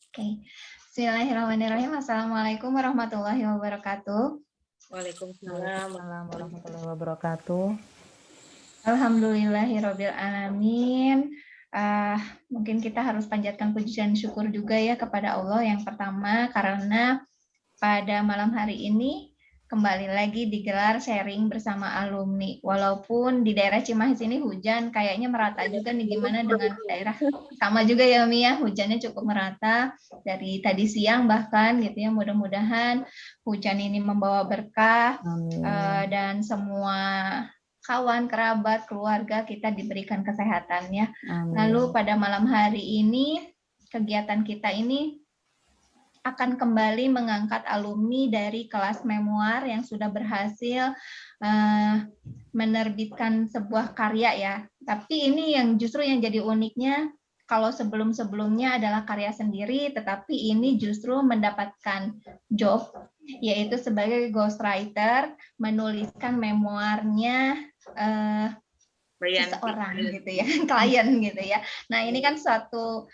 Oke. Bismillahirrahmanirrahim. Assalamualaikum warahmatullahi wabarakatuh. Waalaikumsalam. Waalaikumsalam warahmatullahi wabarakatuh. Alhamdulillahirabbil alamin. Mungkin kita harus panjatkan puji dan syukur juga ya kepada Allah yang pertama karena pada malam hari ini kembali lagi digelar sharing bersama alumni. Walaupun di daerah Cimahi sini hujan, kayaknya merata juga nih gimana dengan daerah sama juga ya Mi ya, hujannya cukup merata dari tadi siang bahkan gitu ya. Mudah-mudahan hujan ini membawa berkah dan semua kawan, kerabat, keluarga kita diberikan kesehatannya. Lalu pada malam hari ini kegiatan kita ini akan kembali mengangkat alumni dari kelas memoir yang sudah berhasil menerbitkan sebuah karya ya. Tapi ini yang justru yang jadi uniknya, kalau sebelum-sebelumnya adalah karya sendiri, tetapi ini justru mendapatkan job, yaitu sebagai ghostwriter, menuliskan memoirnya seseorang gitu ya, klien gitu ya. Nah ini kan suatu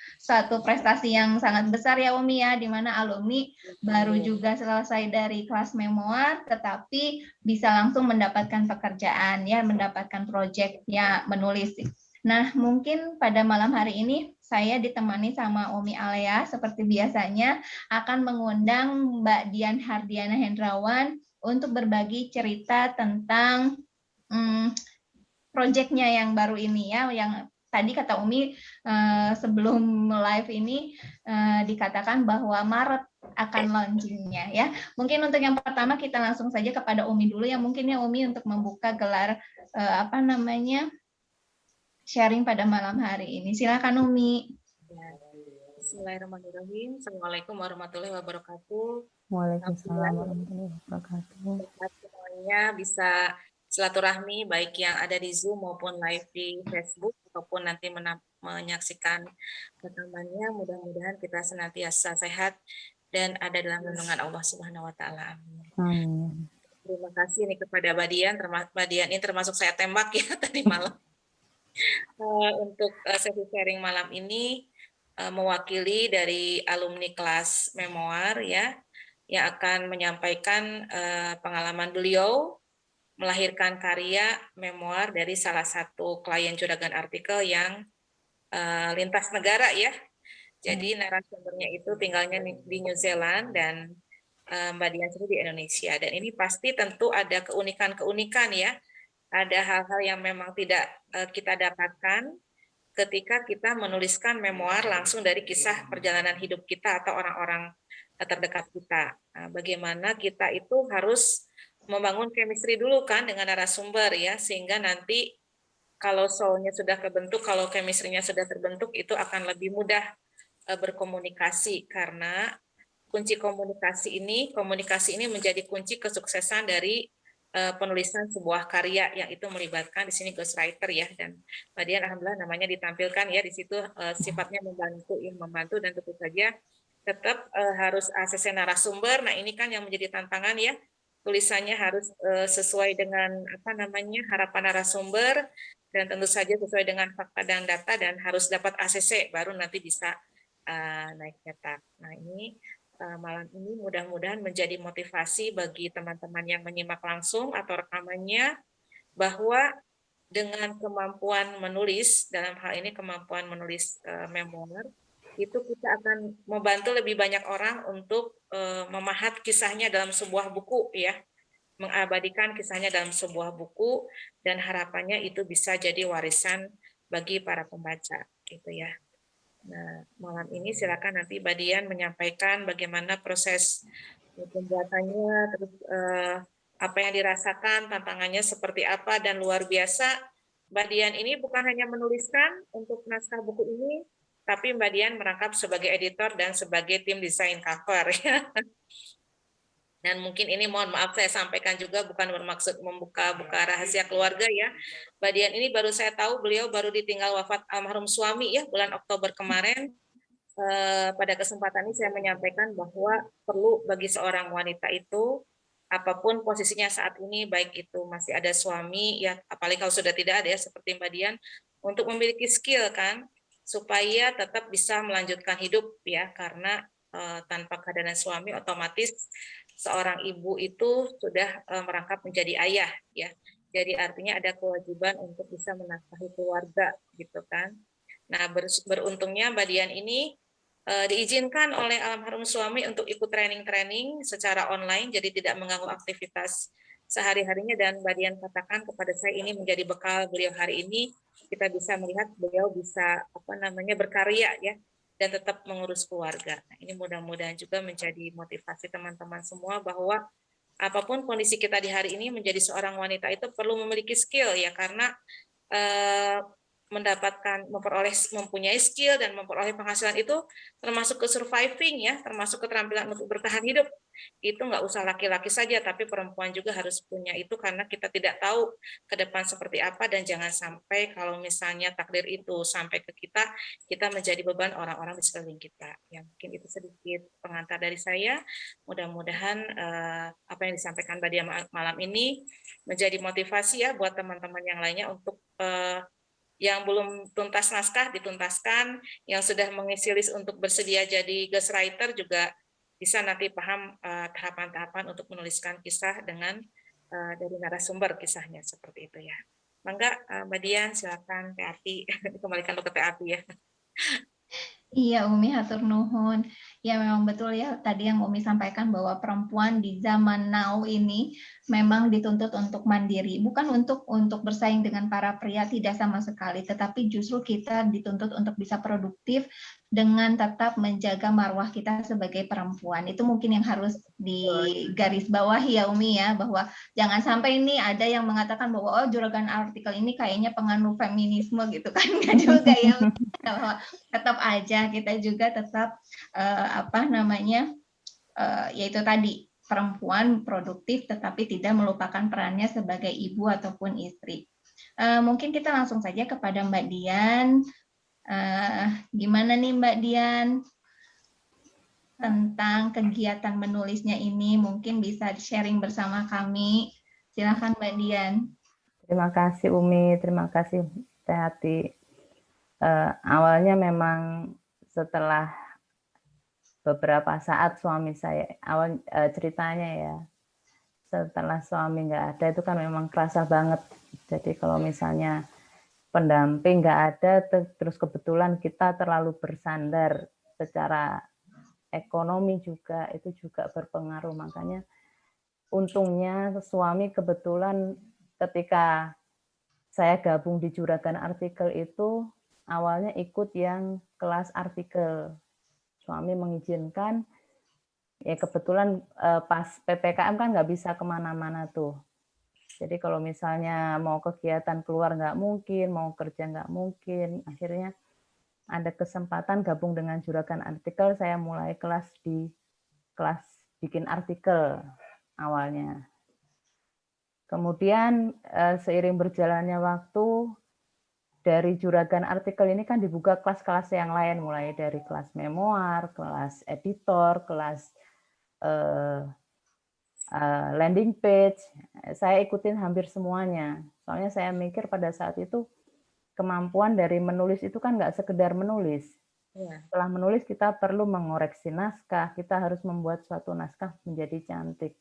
prestasi yang sangat besar ya Umi ya, di mana alumni baru juga selesai dari kelas memoir, tetapi bisa langsung mendapatkan pekerjaan ya, mendapatkan proyek ya menulis. Nah mungkin pada malam hari ini saya ditemani sama Umi Alea seperti biasanya akan mengundang Mbak Dian Hardiana Hendrawan untuk berbagi cerita tentang proyeknya yang baru ini ya, yang tadi kata Umi sebelum live ini dikatakan bahwa Maret akan launchingnya ya. Mungkin untuk yang pertama kita langsung saja kepada Umi dulu ya, mungkin ya Umi untuk membuka gelar sharing pada malam hari ini. Silakan Umi. Bismillahirrahmanirrahim. Assalamualaikum warahmatullahi wabarakatuh. Waalaikumsalam warahmatullahi wabarakatuh. Semuanya bisa silaturahmi baik yang ada di Zoom maupun live di Facebook ataupun nanti menyaksikan rekamannya. Mudah-mudahan kita senantiasa sehat dan ada dalam lindungan Allah Subhanahu wa taala. Amin. Terima kasih nih kepada Mbak Dian ini termasuk saya tembak ya tadi malam. Untuk sesi sharing malam ini mewakili dari alumni kelas memoir ya yang akan menyampaikan pengalaman beliau melahirkan karya memoir dari salah satu klien juragan artikel yang lintas negara ya. Jadi narasumbernya itu tinggalnya di New Zealand dan Mbak Dian sendiri di Indonesia. Dan ini pasti tentu ada keunikan-keunikan ya. Ada hal-hal yang memang tidak kita dapatkan ketika kita menuliskan memoir langsung dari kisah perjalanan hidup kita atau orang-orang terdekat kita. Nah, bagaimana kita itu harus membangun chemistry dulu kan dengan narasumber ya, sehingga nanti kalau soul-nya sudah terbentuk, kalau chemistry-nya sudah terbentuk, itu akan lebih mudah berkomunikasi karena komunikasi ini menjadi kunci kesuksesan dari penulisan sebuah karya yang itu melibatkan di sini ghostwriter ya, dan Mbak Dian alhamdulillah namanya ditampilkan ya di situ sifatnya membantu dan tentu saja tetap harus ACC narasumber. Nah ini kan yang menjadi tantangan ya, tulisannya harus sesuai dengan harapan narasumber dan tentu saja sesuai dengan fakta dan data dan harus dapat ACC baru nanti bisa naik cetak. Nah ini malam ini mudah-mudahan menjadi motivasi bagi teman-teman yang menyimak langsung atau rekamannya bahwa dengan kemampuan menulis, dalam hal ini kemampuan menulis memoir, itu kita akan membantu lebih banyak orang untuk memahat kisahnya dalam sebuah buku ya, mengabadikan kisahnya dalam sebuah buku dan harapannya itu bisa jadi warisan bagi para pembaca gitu ya. Nah, malam ini silakan nanti Mbak Dian menyampaikan bagaimana proses pembuatannya, terus apa yang dirasakan, tantangannya seperti apa, dan luar biasa Mbak Dian ini bukan hanya menuliskan untuk naskah buku ini, tapi Mbak Dian merangkap sebagai editor dan sebagai tim desain cover. Dan mungkin ini mohon maaf saya sampaikan juga bukan bermaksud membuka-buka rahasia keluarga ya. Mbak Dian ini baru saya tahu beliau baru ditinggal wafat almarhum suami ya bulan Oktober kemarin. Pada kesempatan ini saya menyampaikan bahwa perlu bagi seorang wanita itu apapun posisinya saat ini, baik itu masih ada suami ya, apalagi kalau sudah tidak ada ya seperti Mbak Dian, untuk memiliki skill kan, supaya tetap bisa melanjutkan hidup ya, karena tanpa kehadiran suami otomatis seorang ibu itu sudah merangkap menjadi ayah ya. Jadi artinya ada kewajiban untuk bisa menafkahi keluarga gitu kan. Nah, beruntungnya Mbak Dian ini diizinkan oleh almarhum suami untuk ikut training-training secara online, jadi tidak mengganggu aktivitas sehari-harinya, dan Mbak Dian katakan kepada saya ini menjadi bekal beliau hari ini, kita bisa melihat beliau bisa berkarya ya, dan tetap mengurus keluarga. Nah, ini mudah-mudahan juga menjadi motivasi teman-teman semua bahwa apapun kondisi kita di hari ini, menjadi seorang wanita itu perlu memiliki skill ya, karena mempunyai skill dan memperoleh penghasilan itu termasuk ke surviving ya, termasuk keterampilan untuk bertahan hidup. Itu nggak usah laki-laki saja, tapi perempuan juga harus punya itu, karena kita tidak tahu ke depan seperti apa, dan jangan sampai kalau misalnya takdir itu sampai ke kita, kita menjadi beban orang-orang di sekeliling kita. Ya, mungkin itu sedikit pengantar dari saya. Mudah-mudahan apa yang disampaikan Mbak Dia malam ini menjadi motivasi ya buat teman-teman yang lainnya untuk yang belum tuntas naskah dituntaskan, yang sudah mengisi list untuk bersedia jadi ghostwriter juga bisa nanti paham tahapan-tahapan untuk menuliskan kisah dengan dari narasumber kisahnya seperti itu ya. Mangga Mbak Dian, silakan Teh kembalikan ke Teh ya. Iya, Umi hatur nuhun. Ya memang betul ya tadi yang Umi sampaikan bahwa perempuan di zaman now ini memang dituntut untuk mandiri, bukan untuk bersaing dengan para pria, tidak sama sekali, tetapi justru kita dituntut untuk bisa produktif dengan tetap menjaga marwah kita sebagai perempuan. Itu mungkin yang harus digarisbawahi ya Umi ya, bahwa jangan sampai ini ada yang mengatakan bahwa oh juragan artikel ini kayaknya penganut feminisme gitu kan, nggak juga ya. Bahwa tetap aja kita juga tetap yaitu tadi perempuan produktif tetapi tidak melupakan perannya sebagai ibu ataupun istri. Mungkin kita langsung saja kepada Mbak Dian. Gimana nih Mbak Dian tentang kegiatan menulisnya ini, mungkin bisa sharing bersama kami. Silakan Mbak Dian. Terima kasih Umi, terima kasih Teh Hati. Awalnya memang setelah beberapa saat suami saya, ceritanya ya, setelah suami nggak ada itu kan memang kerasa banget. Jadi kalau misalnya pendamping nggak ada, terus kebetulan kita terlalu bersandar secara ekonomi juga, itu juga berpengaruh. Makanya untungnya suami kebetulan ketika saya gabung di Juragan Artikel itu awalnya ikut yang kelas artikel. Suami mengizinkan, ya kebetulan pas PPKM kan nggak bisa kemana-mana tuh. Jadi kalau misalnya mau kegiatan keluar nggak mungkin, mau kerja nggak mungkin. Akhirnya ada kesempatan gabung dengan Juragan Artikel, saya mulai kelas bikin artikel awalnya. Kemudian seiring berjalannya waktu, dari Juragan Artikel ini kan dibuka kelas-kelas yang lain, mulai dari kelas memoir, kelas editor, kelas landing page. Saya ikutin hampir semuanya. Soalnya saya mikir pada saat itu kemampuan dari menulis itu kan nggak sekedar menulis. Setelah menulis kita perlu mengoreksi naskah, kita harus membuat suatu naskah menjadi cantik.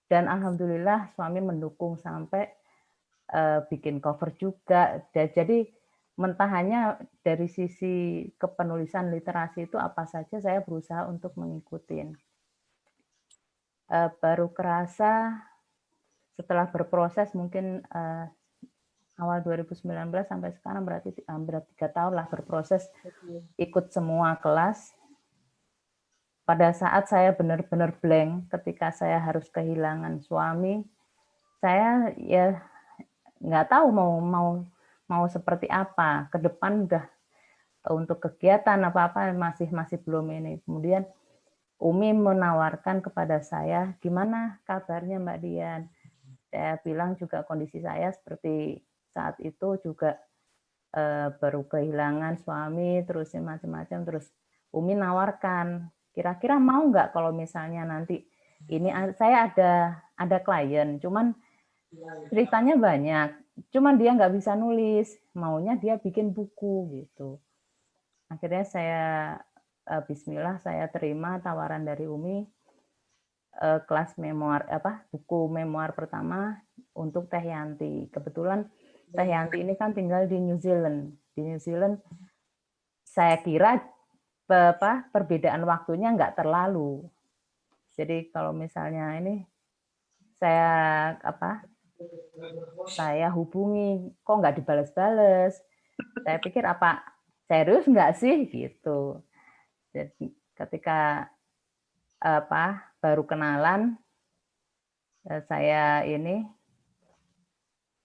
Dan alhamdulillah suami mendukung sampai bikin cover juga. Jadi mentahannya dari sisi kepenulisan literasi itu apa saja saya berusaha untuk mengikuti. Baru kerasa setelah berproses mungkin awal 2019 sampai sekarang berarti hampir 3 tahun lah berproses, ikut semua kelas. Pada saat saya benar-benar blank ketika saya harus kehilangan suami, saya ya nggak tahu mau seperti apa ke depan. Udah untuk kegiatan apa masih belum ini. Kemudian Umi menawarkan kepada saya, gimana kabarnya Mbak Dian? Saya bilang juga kondisi saya seperti saat itu juga baru kehilangan suami, terus macam-macam. Terus Umi nawarkan, kira-kira mau nggak kalau misalnya nanti ini saya ada klien, cuman ceritanya banyak. cuman dia nggak bisa nulis, maunya dia bikin buku gitu. Akhirnya saya Bismillah saya terima tawaran dari Umi, kelas memoir buku memoir pertama untuk Teh Yanti. Kebetulan Teh Yanti ini kan tinggal di New Zealand. Di New Zealand saya kira perbedaan waktunya nggak terlalu. Jadi kalau misalnya ini saya hubungi, kok nggak dibales-bales. Saya pikir apa serius nggak sih gitu. Jadi ketika baru kenalan, saya ini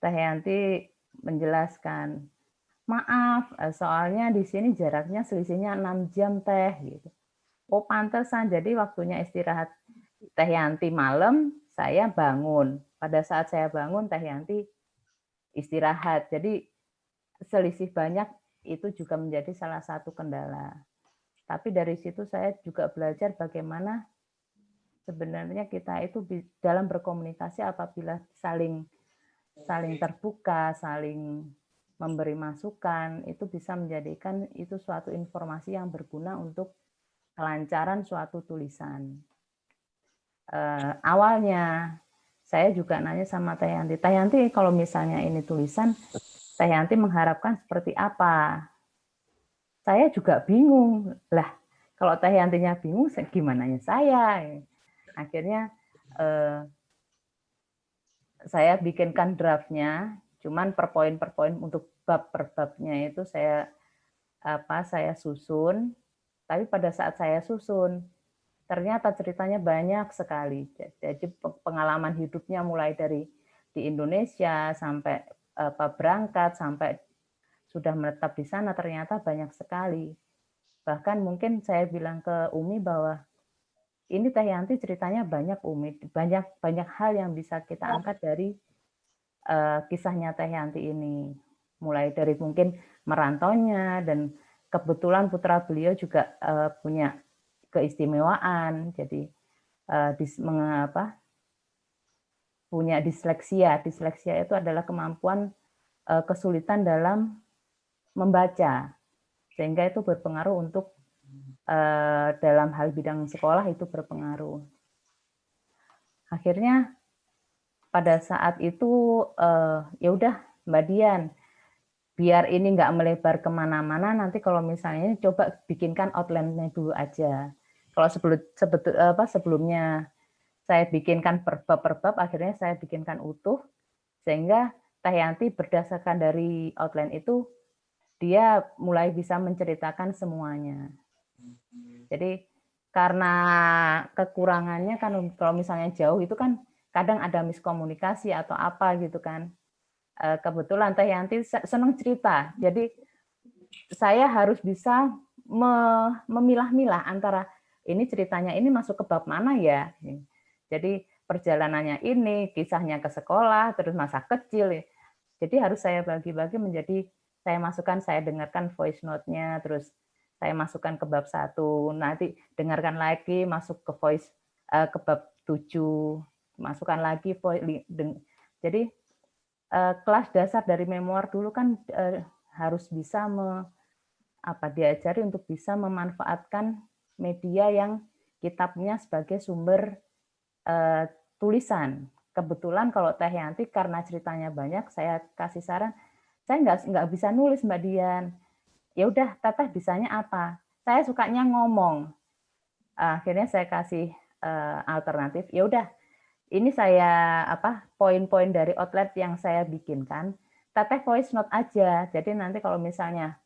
Teh Yanti menjelaskan, maaf, soalnya di sini jaraknya selisihnya 6 jam Teh gitu. Oh pantesan, jadi waktunya istirahat Teh Yanti malam, saya bangun. Pada saat saya bangun, Teh Yanti istirahat. Jadi selisih banyak itu juga menjadi salah satu kendala. Tapi dari situ saya juga belajar bagaimana sebenarnya kita itu dalam berkomunikasi apabila saling terbuka, saling memberi masukan, itu bisa menjadikan itu suatu informasi yang berguna untuk kelancaran suatu tulisan. Awalnya saya juga nanya sama Teh Yanti, kalau misalnya ini tulisan, Teh Yanti mengharapkan seperti apa? Saya juga bingung. Lah, kalau Teh Yantinya bingung, gimana saya? Akhirnya saya bikinkan draftnya, cuman per poin untuk bab per babnya itu saya susun. Tapi pada saat saya susun, ternyata ceritanya banyak sekali. Jadi pengalaman hidupnya mulai dari di Indonesia sampai berangkat sampai sudah menetap di sana ternyata banyak sekali. Bahkan mungkin saya bilang ke Umi bahwa ini Teh Yanti ceritanya banyak Umi, banyak hal yang bisa kita angkat dari kisahnya Teh Yanti ini. Mulai dari mungkin merantaunya dan kebetulan putra beliau juga punya keistimewaan, jadi punya disleksia. Disleksia itu adalah kemampuan kesulitan dalam membaca, sehingga itu berpengaruh untuk dalam hal bidang sekolah itu berpengaruh. Akhirnya pada saat itu ya udah Mbak Dian, biar ini nggak melebar kemana-mana, nanti kalau misalnya coba bikinkan outline-nya dulu aja. Kalau sebelumnya saya bikinkan per bab, akhirnya saya bikinkan utuh, sehingga Teh Yanti berdasarkan dari outline itu, dia mulai bisa menceritakan semuanya. Jadi karena kekurangannya kan kalau misalnya jauh itu kan kadang ada miskomunikasi atau apa gitu kan. Kebetulan Teh Yanti senang cerita, jadi saya harus bisa memilah-milah antara ini ceritanya ini masuk ke bab mana ya. Jadi perjalanannya ini, kisahnya ke sekolah, terus masa kecil. Jadi harus saya bagi-bagi menjadi saya masukkan, saya dengarkan voice note-nya, terus saya masukkan ke bab 1, nanti dengarkan lagi, masuk ke voice ke bab 7, masukkan lagi voice. Jadi kelas dasar dari memoir dulu kan harus bisa diajari untuk bisa memanfaatkan media yang kitabnya sebagai sumber tulisan. Kebetulan kalau Teh Yanti karena ceritanya banyak, saya kasih saran, saya nggak bisa nulis Mbak Dian. Ya udah, Teteh bisanya apa? Saya sukanya ngomong. Akhirnya saya kasih alternatif. Ya udah, ini saya poin-poin dari outlet yang saya bikinkan, Teteh voice note aja. Jadi nanti kalau misalnya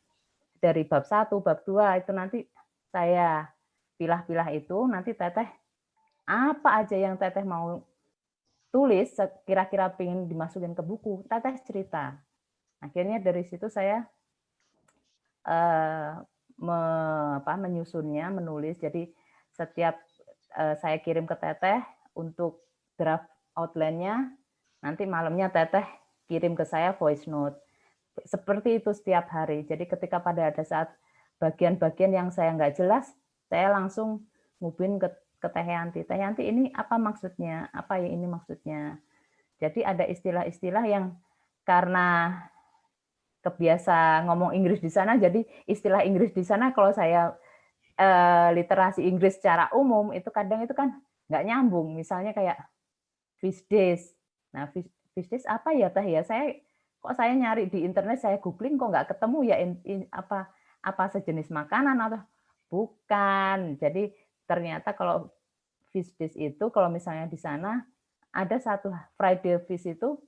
dari bab 1, bab 2 itu nanti saya pilah-pilah itu, nanti Teteh apa aja yang Teteh mau tulis, kira-kira pengen dimasukin ke buku, Teteh cerita. Akhirnya dari situ saya menyusunnya, menulis. Jadi setiap saya kirim ke Teteh untuk draft outline-nya, nanti malamnya Teteh kirim ke saya voice note. Seperti itu setiap hari. Jadi ketika pada ada saat bagian-bagian yang saya nggak jelas, saya langsung ngubin ke Teh Yanti. Teh Yanti ini apa maksudnya? Apa ini maksudnya? Jadi ada istilah-istilah yang karena kebiasa ngomong Inggris di sana, jadi istilah Inggris di sana kalau saya literasi Inggris secara umum itu kadang itu kan nggak nyambung. Misalnya kayak fish days. Nah, fish days apa ya Teh ya? Saya nyari di internet, saya googling kok nggak ketemu ya apa sejenis makanan atau bukan. Jadi ternyata kalau fish days itu kalau misalnya di sana ada satu Friday fish itu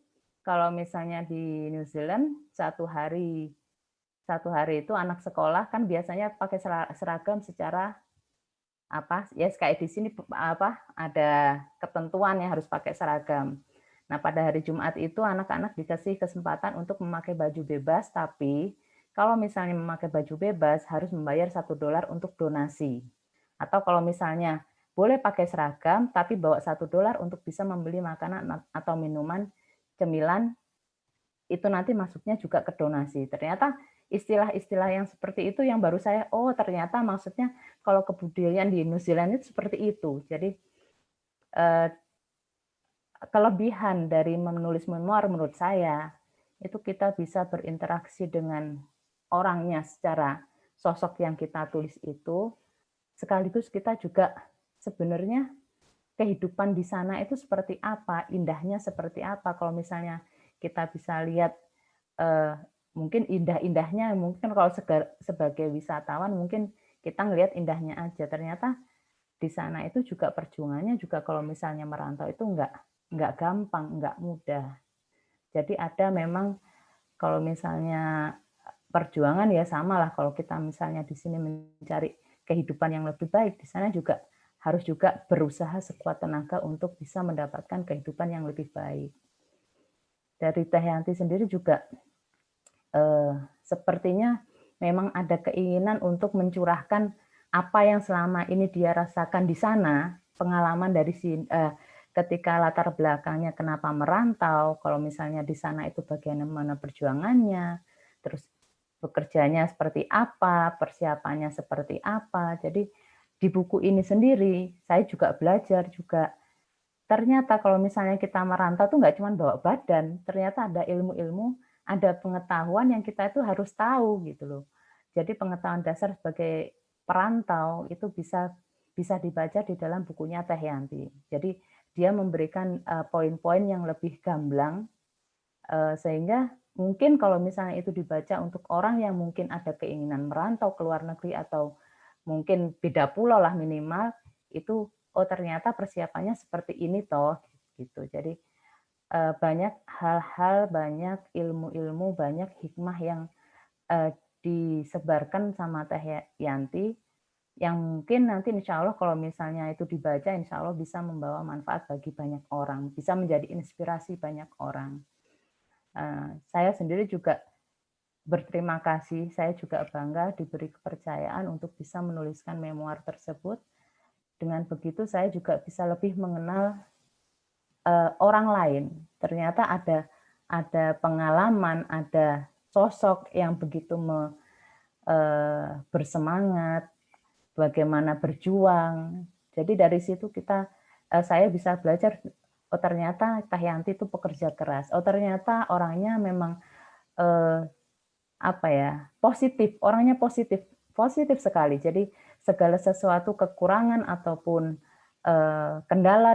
kalau misalnya di New Zealand satu hari itu anak sekolah kan biasanya pakai seragam secara apa ya kayak di sini apa ada ketentuan yang harus pakai seragam. Nah, pada hari Jumat itu anak-anak dikasih kesempatan untuk memakai baju bebas, tapi kalau misalnya memakai baju bebas harus membayar $1 untuk donasi. Atau kalau misalnya boleh pakai seragam tapi bawa $1 untuk bisa membeli makanan atau minuman cemilan itu nanti masuknya juga ke donasi. Ternyata istilah-istilah yang seperti itu yang baru saya, oh ternyata maksudnya kalau kebudayaan di New Zealand itu seperti itu. Jadi kelebihan dari menulis memoir menurut saya, itu kita bisa berinteraksi dengan orangnya secara sosok yang kita tulis itu, sekaligus kita juga sebenarnya kehidupan di sana itu seperti apa, indahnya seperti apa. Kalau misalnya kita bisa lihat mungkin indah-indahnya, mungkin kalau sebagai wisatawan mungkin kita ngelihat indahnya aja. Ternyata di sana itu juga perjuangannya juga kalau misalnya merantau itu nggak gampang, nggak mudah. Jadi ada memang kalau misalnya perjuangan ya sama lah kalau kita misalnya di sini mencari kehidupan yang lebih baik, di sana juga harus juga berusaha sekuat tenaga untuk bisa mendapatkan kehidupan yang lebih baik. Dari Teh Yanti sendiri juga sepertinya memang ada keinginan untuk mencurahkan apa yang selama ini dia rasakan di sana, pengalaman dari ketika latar belakangnya kenapa merantau, kalau misalnya di sana itu bagaimana perjuangannya, terus bekerjanya seperti apa, persiapannya seperti apa. Jadi di buku ini sendiri saya juga belajar juga ternyata kalau misalnya kita merantau tuh nggak cuma bawa badan, ternyata ada ilmu-ilmu, ada pengetahuan yang kita itu harus tahu gitu loh. Jadi pengetahuan dasar sebagai perantau itu bisa dibaca di dalam bukunya Teh Yanti. Jadi dia memberikan poin-poin yang lebih gamblang sehingga mungkin kalau misalnya itu dibaca untuk orang yang mungkin ada keinginan merantau ke luar negeri atau mungkin beda pulau lah minimal itu oh ternyata persiapannya seperti ini toh gitu. Jadi banyak hal-hal, banyak ilmu-ilmu, banyak hikmah yang disebarkan sama Teh Yanti yang mungkin nanti insya Allah kalau misalnya itu dibaca insya Allah bisa membawa manfaat bagi banyak orang, bisa menjadi inspirasi banyak orang. Saya sendiri juga berterima kasih, saya juga bangga diberi kepercayaan untuk bisa menuliskan memoir tersebut. Dengan begitu saya juga bisa lebih mengenal orang lain. Ternyata ada pengalaman, ada sosok yang begitu bersemangat, bagaimana berjuang. Jadi dari situ saya bisa belajar. Oh ternyata Teh Yanti itu pekerja keras. Oh ternyata orangnya memang positif. Orangnya positif sekali. Jadi segala sesuatu kekurangan ataupun kendala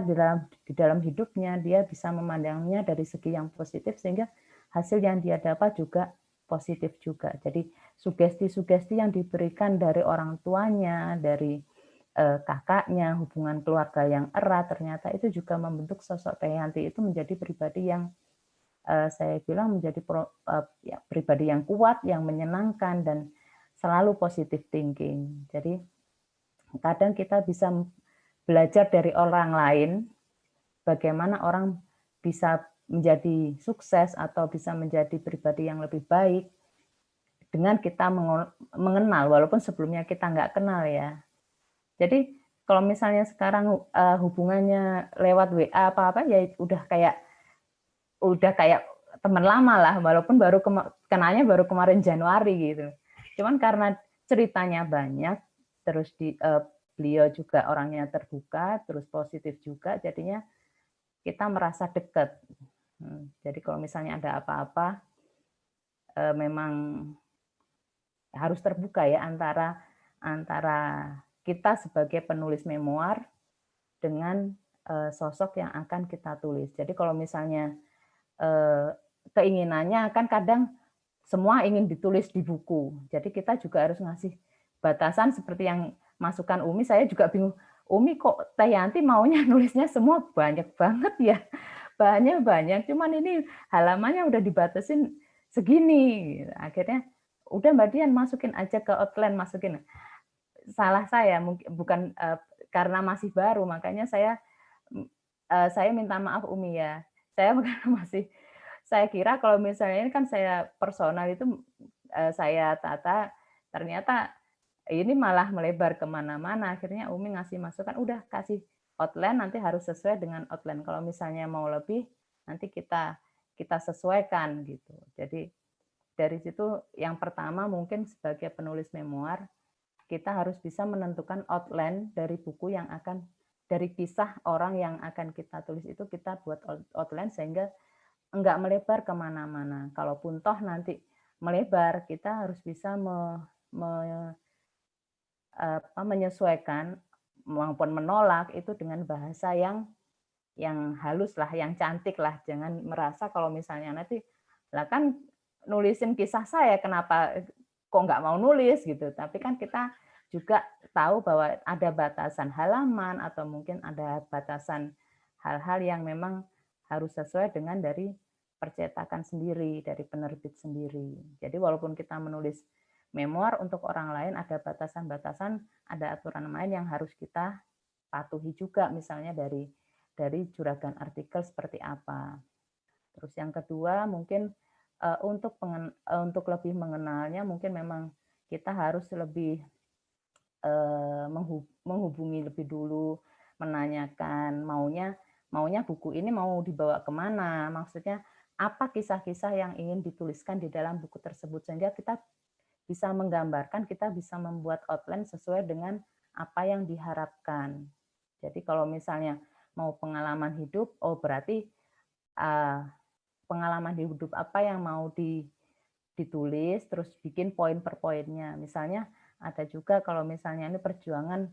di dalam hidupnya dia bisa memandangnya dari segi yang positif sehingga hasil yang dia dapat juga positif juga. Jadi sugesti-sugesti yang diberikan dari orang tuanya, dari kakaknya, hubungan keluarga yang erat ternyata itu juga membentuk sosok Teh Yanti itu menjadi pribadi yang saya bilang menjadi pribadi yang kuat, yang menyenangkan dan selalu positive thinking. Jadi kadang kita bisa belajar dari orang lain bagaimana orang bisa menjadi sukses atau bisa menjadi pribadi yang lebih baik dengan kita mengenal walaupun sebelumnya kita nggak kenal ya. Jadi kalau misalnya sekarang hubungannya lewat WA apa-apa ya udah kayak teman lama lah walaupun kenalnya baru kemarin Januari gitu. Cuman karena ceritanya banyak terus beliau juga orangnya terbuka terus positif juga jadinya kita merasa dekat. Jadi kalau misalnya ada apa-apa, memang harus terbuka ya antara kita sebagai penulis memoir dengan sosok yang akan kita tulis. Jadi kalau misalnya keinginannya kan kadang semua ingin ditulis di buku. Jadi kita juga harus ngasih batasan seperti yang masukan Umi, saya juga bingung. Umi kok Teh Yanti maunya nulisnya semua banyak banget ya. Banyak, cuman ini halamannya udah dibatasin segini. Akhirnya udah Mbak Dian masukin aja ke outline, masukin. Salah saya mungkin bukan karena masih baru, makanya saya minta maaf Umi ya. Saya saya kira kalau misalnya ini kan saya personal itu saya tata, ternyata ini malah melebar kemana-mana. Akhirnya Umi ngasih masukan, udah kasih outline, nanti harus sesuai dengan outline. Kalau misalnya mau lebih, nanti kita sesuaikan gitu. Jadi dari situ yang pertama mungkin sebagai penulis memoir, kita harus bisa menentukan outline dari buku yang akan, dari kisah orang yang akan kita tulis itu kita buat outline sehingga enggak melebar kemana-mana. Kalaupun toh nanti melebar, kita harus bisa menyesuaikan maupun menolak itu dengan bahasa yang halus lah, yang cantik lah. Jangan merasa kalau misalnya nanti, lah kan nulisin kisah saya, kenapa kok nggak mau nulis gitu. Tapi kan kita juga tahu bahwa ada batasan halaman atau mungkin ada batasan hal-hal yang memang harus sesuai dengan dari percetakan sendiri, dari penerbit sendiri. Jadi walaupun kita menulis memoir untuk orang lain, ada batasan-batasan, ada aturan main yang harus kita patuhi juga, misalnya dari juragan artikel seperti apa. Terus yang kedua mungkin untuk lebih mengenalnya, mungkin memang kita harus lebih menghubungi lebih dulu, menanyakan maunya buku ini mau dibawa kemana, maksudnya apa kisah-kisah yang ingin dituliskan di dalam buku tersebut, sehingga kita bisa menggambarkan, kita bisa membuat outline sesuai dengan apa yang diharapkan. Jadi kalau misalnya mau pengalaman hidup, oh berarti pengalaman hidup apa yang mau ditulis, terus bikin poin per poinnya. Misalnya ada juga kalau misalnya ini perjuangan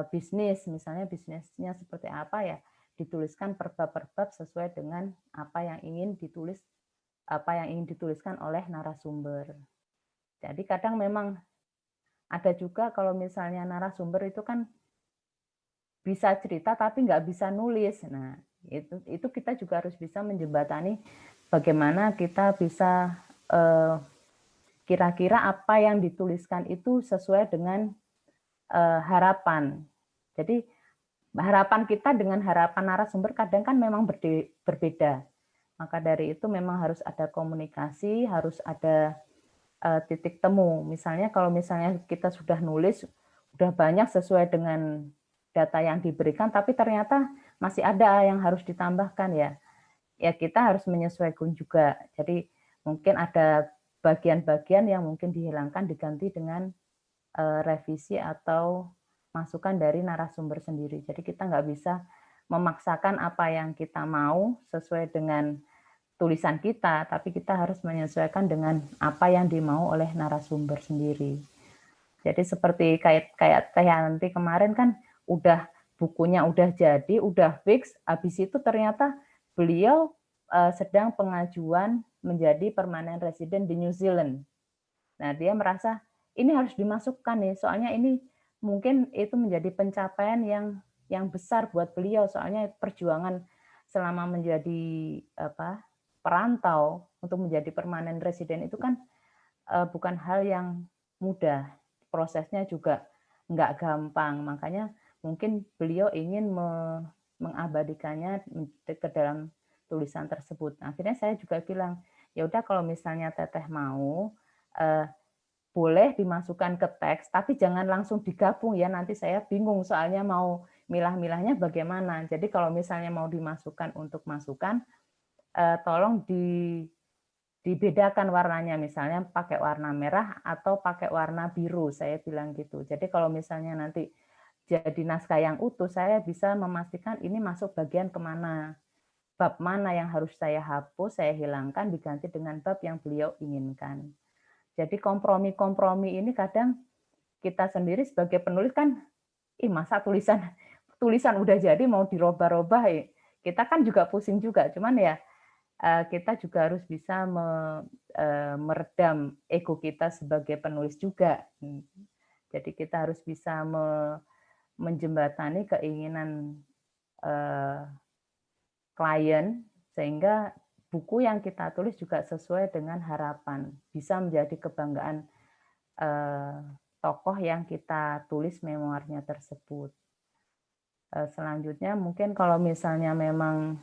bisnis, misalnya bisnisnya seperti apa ya, dituliskan per bab sesuai dengan apa yang ingin dituliskan oleh narasumber. Jadi kadang memang ada juga kalau misalnya narasumber itu kan bisa cerita tapi nggak bisa nulis. Nah, itu kita juga harus bisa menjembatani bagaimana kita bisa kira-kira apa yang dituliskan itu sesuai dengan harapan. Jadi harapan kita dengan harapan narasumber kadang kan memang berbeda. Maka dari itu memang harus ada komunikasi, harus ada titik temu. Misalnya kalau misalnya kita sudah nulis, sudah banyak sesuai dengan data yang diberikan, tapi ternyata masih ada yang harus ditambahkan ya. Ya kita harus menyesuaikan juga. Jadi mungkin ada bagian-bagian yang mungkin dihilangkan diganti dengan revisi atau masukan dari narasumber sendiri. Jadi kita nggak bisa memaksakan apa yang kita mau sesuai dengan tulisan kita, tapi kita harus menyesuaikan dengan apa yang dimau oleh narasumber sendiri. Jadi seperti kayak Teh Yanti kemarin kan udah bukunya udah jadi, udah fix, habis itu ternyata beliau sedang pengajuan menjadi permanent resident di New Zealand. Nah, dia merasa ini harus dimasukkan nih, soalnya ini mungkin itu menjadi pencapaian yang besar buat beliau, soalnya perjuangan selama menjadi perantau untuk menjadi permanent resident itu kan bukan hal yang mudah, prosesnya juga nggak gampang, makanya mungkin beliau ingin mengabadikannya ke dalam tulisan tersebut. Akhirnya saya juga bilang, ya udah kalau misalnya Teteh mau, boleh dimasukkan ke teks, tapi jangan langsung digabung ya, nanti saya bingung soalnya mau milah-milahnya bagaimana. Jadi kalau misalnya mau dimasukkan untuk masukan, tolong dibedakan warnanya, misalnya pakai warna merah atau pakai warna biru, saya bilang gitu. Jadi kalau misalnya nanti jadi naskah yang utuh, saya bisa memastikan ini masuk bagian kemana. bab mana yang harus saya hapus, saya hilangkan, diganti dengan bab yang beliau inginkan. Jadi kompromi-kompromi ini kadang kita sendiri sebagai penulis kan, masa tulisan udah jadi mau dirubah-rubah, kita kan juga pusing juga. Cuman ya kita juga harus bisa meredam ego kita sebagai penulis juga. Jadi kita harus bisa menjembatani keinginan klien sehingga buku yang kita tulis juga sesuai dengan harapan, bisa menjadi kebanggaan tokoh yang kita tulis memoarnya tersebut. Selanjutnya mungkin kalau misalnya memang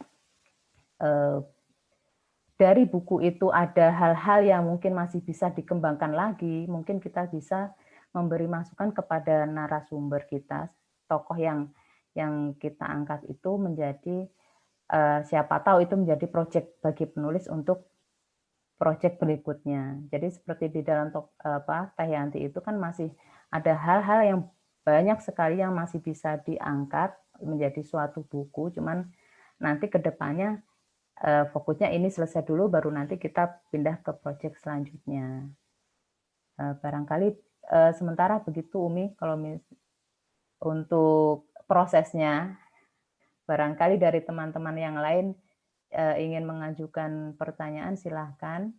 dari buku itu ada hal-hal yang mungkin masih bisa dikembangkan lagi, mungkin kita bisa memberi masukan kepada narasumber kita, tokoh yang kita angkat itu menjadi siapa tahu itu menjadi proyek bagi penulis untuk proyek berikutnya. Jadi seperti di dalam Teh Yanti itu kan masih ada hal-hal yang banyak sekali yang masih bisa diangkat menjadi suatu buku, cuman nanti ke depannya fokusnya ini selesai dulu, baru nanti kita pindah ke proyek selanjutnya. Barangkali sementara begitu Umi, kalau untuk prosesnya. Barangkali dari teman-teman yang lain ingin mengajukan pertanyaan, silahkan.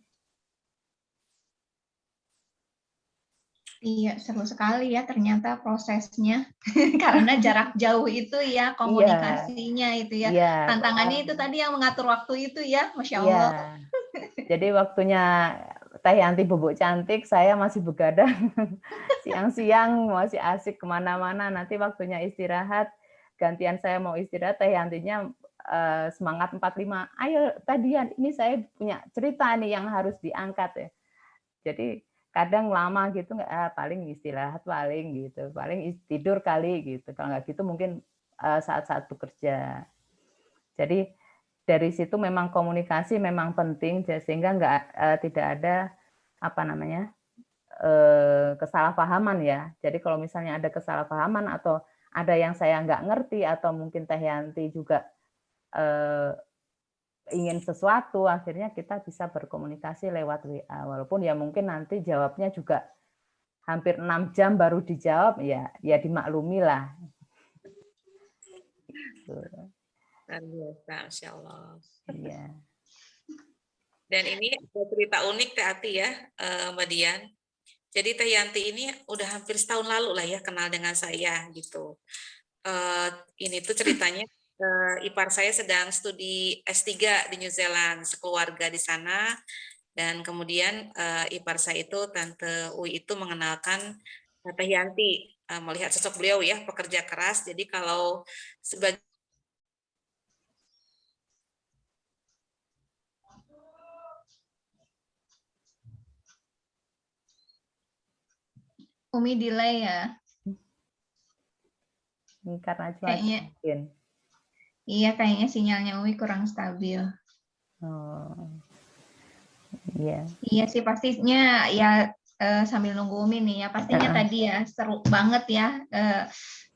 Iya, seru sekali ya ternyata prosesnya. Karena jarak jauh itu ya komunikasinya itu ya. Iya, Tantangannya itu tadi yang mengatur waktu itu ya, Masya Allah. Iya. Jadi waktunya Teh Yanti bubuk cantik, saya masih begadang siang-siang, masih asik kemana-mana. Nanti waktunya istirahat, gantian saya mau istirahat, Teh Yantinya semangat 45. Ayo tadi ini saya punya cerita nih yang harus diangkat ya. Jadi kadang lama gitu paling istirahat paling gitu, paling tidur kali gitu. Kalau nggak gitu mungkin saat-saat bekerja. Jadi dari situ memang komunikasi memang penting sehingga tidak ada kesalahpahaman ya. Jadi kalau misalnya ada kesalahpahaman atau ada yang saya nggak ngerti atau mungkin Teh Yanti juga ingin sesuatu, akhirnya kita bisa berkomunikasi lewat WA. Walaupun ya mungkin nanti jawabnya juga hampir 6 jam baru dijawab, ya dimaklumi lah. Luar biasa, Masya Allah. Iya. Dan ini ada cerita unik Teh Ati ya, Mbak Dian. Jadi Teh Yanti ini udah hampir setahun lalu lah ya kenal dengan saya gitu. Ini tuh ceritanya ipar saya sedang studi S3 di New Zealand, sekeluarga di sana. Dan kemudian ipar saya itu Tante Uwi itu mengenalkan Teh Yanti, melihat sosok beliau ya pekerja keras. Jadi kalau sebagai Umi delay ya. Ini karena cuaca Kayaknya, mungkin. iya kayaknya sinyalnya Umi kurang stabil. Oh, iya. Iya sih pastinya ya sambil nunggu Umi nih ya pastinya tadi ya seru banget ya.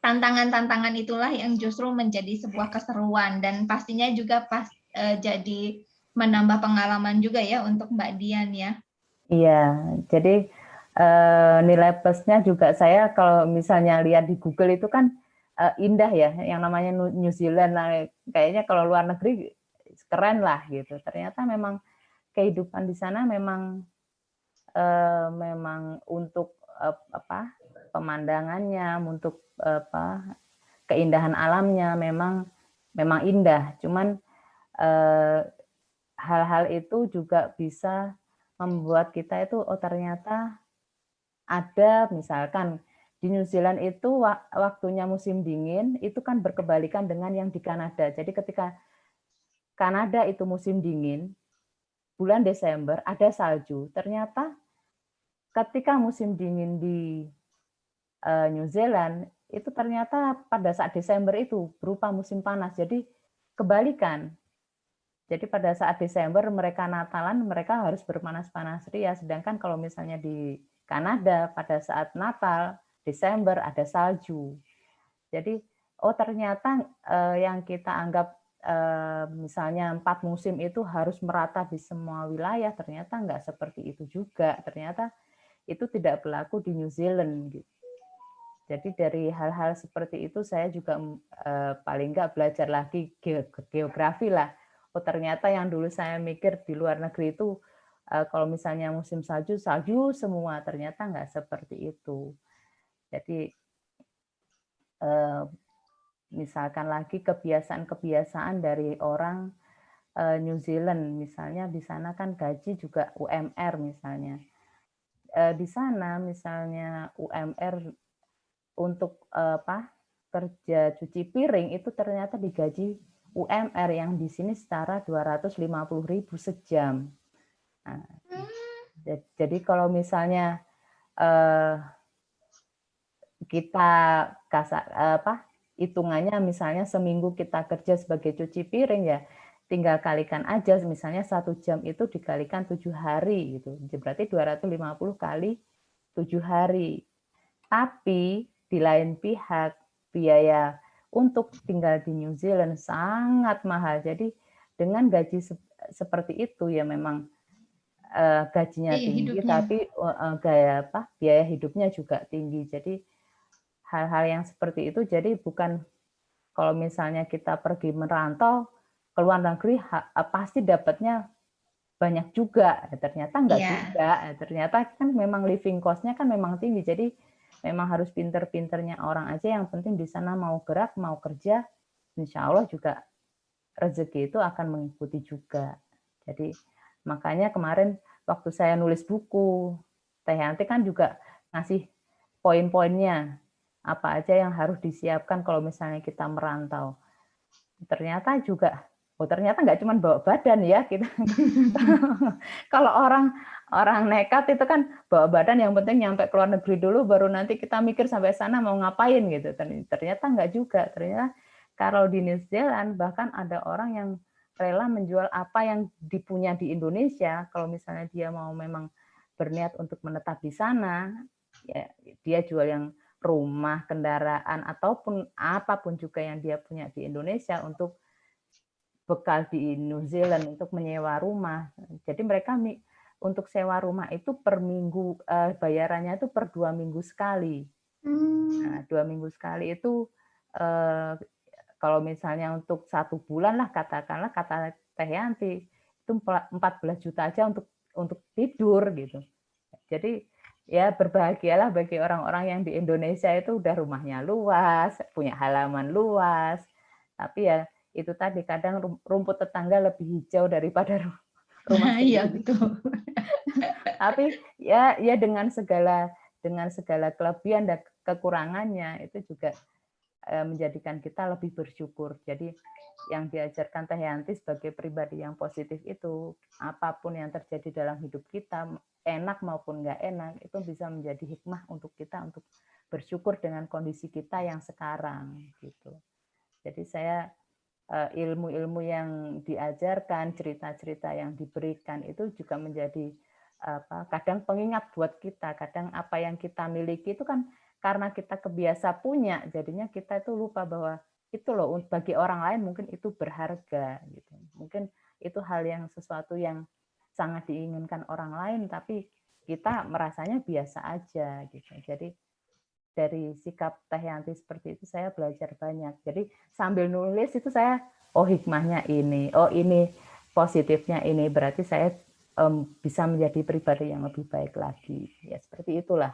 Tantangan-tantangan itulah yang justru menjadi sebuah keseruan dan pastinya juga jadi menambah pengalaman juga ya untuk Mbak Dian ya. Iya, jadi nilai plusnya juga saya kalau misalnya lihat di Google itu kan indah ya, yang namanya New Zealand, kayaknya kalau luar negeri keren lah gitu. Ternyata memang kehidupan di sana memang untuk pemandangannya, untuk keindahan alamnya memang indah. Cuman hal-hal itu juga bisa membuat kita itu ternyata ada misalkan di New Zealand itu waktunya musim dingin itu kan berkebalikan dengan yang di Kanada. Jadi ketika Kanada itu musim dingin, bulan Desember ada salju. Ternyata ketika musim dingin di New Zealand itu ternyata pada saat Desember itu berupa musim panas. Jadi kebalikan. Jadi pada saat Desember mereka Natalan mereka harus berpanas-panas ria, sedangkan kalau misalnya di Kanada pada saat Natal Desember ada salju. Jadi ternyata yang kita anggap misalnya 4 musim itu harus merata di semua wilayah, ternyata nggak seperti itu juga. Ternyata itu tidak berlaku di New Zealand. Gitu. Jadi dari hal-hal seperti itu saya juga paling nggak belajar lagi geografi lah. Oh ternyata yang dulu saya mikir di luar negeri itu kalau misalnya musim salju, salju semua. Ternyata nggak seperti itu. Jadi misalkan lagi kebiasaan-kebiasaan dari orang New Zealand, misalnya di sana kan gaji juga UMR misalnya. Di sana misalnya UMR untuk kerja cuci piring itu ternyata digaji UMR yang di sini setara 250.000 sejam. Nah, jadi kalau misalnya kita hitungannya misalnya seminggu kita kerja sebagai cuci piring ya tinggal kalikan aja misalnya 1 jam itu dikalikan 7 hari gitu. Berarti 250 kali 7 hari. Tapi di lain pihak biaya untuk tinggal di New Zealand sangat mahal. Jadi dengan gaji seperti itu ya memang gajinya tinggi tapi biaya hidupnya juga tinggi. Jadi hal-hal yang seperti itu jadi bukan kalau misalnya kita pergi merantau ke luar negeri pasti dapatnya banyak juga. Ternyata enggak juga. Ternyata kan memang living cost-nya kan memang tinggi. Jadi memang harus pinter-pinternya orang aja yang penting di sana mau gerak, mau kerja, insya Allah juga rezeki itu akan mengikuti juga. Jadi makanya kemarin waktu saya nulis buku, Teh Yanti kan juga ngasih poin-poinnya apa aja yang harus disiapkan kalau misalnya kita merantau. Ternyata juga, ternyata nggak cuma bawa badan ya kita. Kalau orang nekat itu kan bawa badan yang penting nyampe ke luar negeri dulu baru nanti kita mikir sampai sana mau ngapain gitu. Ternyata nggak juga. Ternyata kalau di New Zealand bahkan ada orang yang rela menjual apa yang dipunya di Indonesia kalau misalnya dia mau memang berniat untuk menetap di sana, ya dia jual yang rumah, kendaraan, ataupun apapun juga yang dia punya di Indonesia untuk bekal di New Zealand untuk menyewa rumah. Jadi mereka untuk sewa rumah itu per minggu, bayarannya itu per 2 minggu sekali. Nah, 2 minggu sekali itu kalau misalnya untuk 1 bulan lah katakanlah kata Teh Yanti itu 14 juta aja untuk tidur gitu. Jadi ya berbahagialah bagi orang-orang yang di Indonesia itu udah rumahnya luas, punya halaman luas, tapi ya itu tadi kadang rumput tetangga lebih hijau daripada rumah sendiri. Iya betul. Tapi ya dengan segala kelebihan dan kekurangannya itu juga menjadikan kita lebih bersyukur. Jadi yang diajarkan Teh Yanti sebagai pribadi yang positif itu apapun yang terjadi dalam hidup kita enak maupun nggak enak itu bisa menjadi hikmah untuk kita untuk bersyukur dengan kondisi kita yang sekarang gitu. Jadi saya ilmu-ilmu yang diajarkan, cerita-cerita yang diberikan itu juga menjadi kadang pengingat buat kita. Kadang apa yang kita miliki itu kan karena kita kebiasa punya, jadinya kita itu lupa bahwa itu loh bagi orang lain mungkin itu berharga gitu. Mungkin itu hal yang sesuatu yang sangat diinginkan orang lain tapi kita merasanya biasa aja gitu. Jadi dari sikap Teh Yanti seperti itu saya belajar banyak. Jadi sambil nulis itu saya hikmahnya ini, ini positifnya ini, berarti saya bisa menjadi pribadi yang lebih baik lagi. Ya seperti itulah.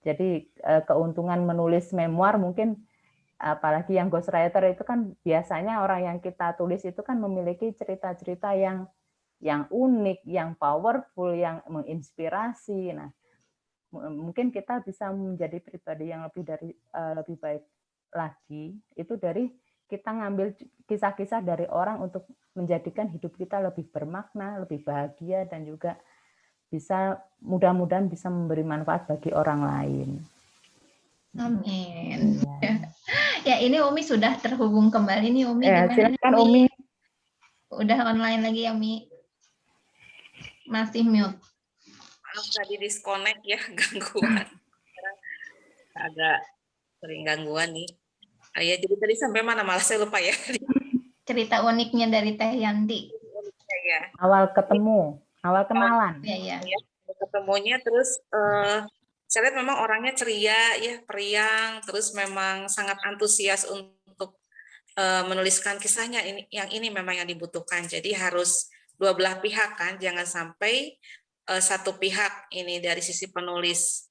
Jadi keuntungan menulis memoir mungkin apalagi yang ghostwriter itu kan biasanya orang yang kita tulis itu kan memiliki cerita-cerita yang unik, yang powerful, yang menginspirasi. Nah, mungkin kita bisa menjadi pribadi yang lebih baik lagi itu dari kita ngambil kisah-kisah dari orang untuk menjadikan hidup kita lebih bermakna, lebih bahagia dan juga bisa mudah-mudahan bisa memberi manfaat bagi orang lain. Amin. Ya ini Umi sudah terhubung kembali nih Umi. Silakan Umi. Udah online lagi ya Umi. Masih mute. Maaf tadi disconnect ya, gangguan. Agak sering gangguan nih. Ya jadi tadi sampai mana malah saya lupa ya. cerita uniknya dari Teh Yanti. Ya. Awal ketemu, awal kenalan. Iya. Ya, ketemunya terus saya lihat memang orangnya ceria ya, periang, terus memang sangat antusias untuk menuliskan kisahnya. Yang ini memang yang dibutuhkan. Jadi harus dua belah pihak kan, jangan sampai satu pihak ini dari sisi penulis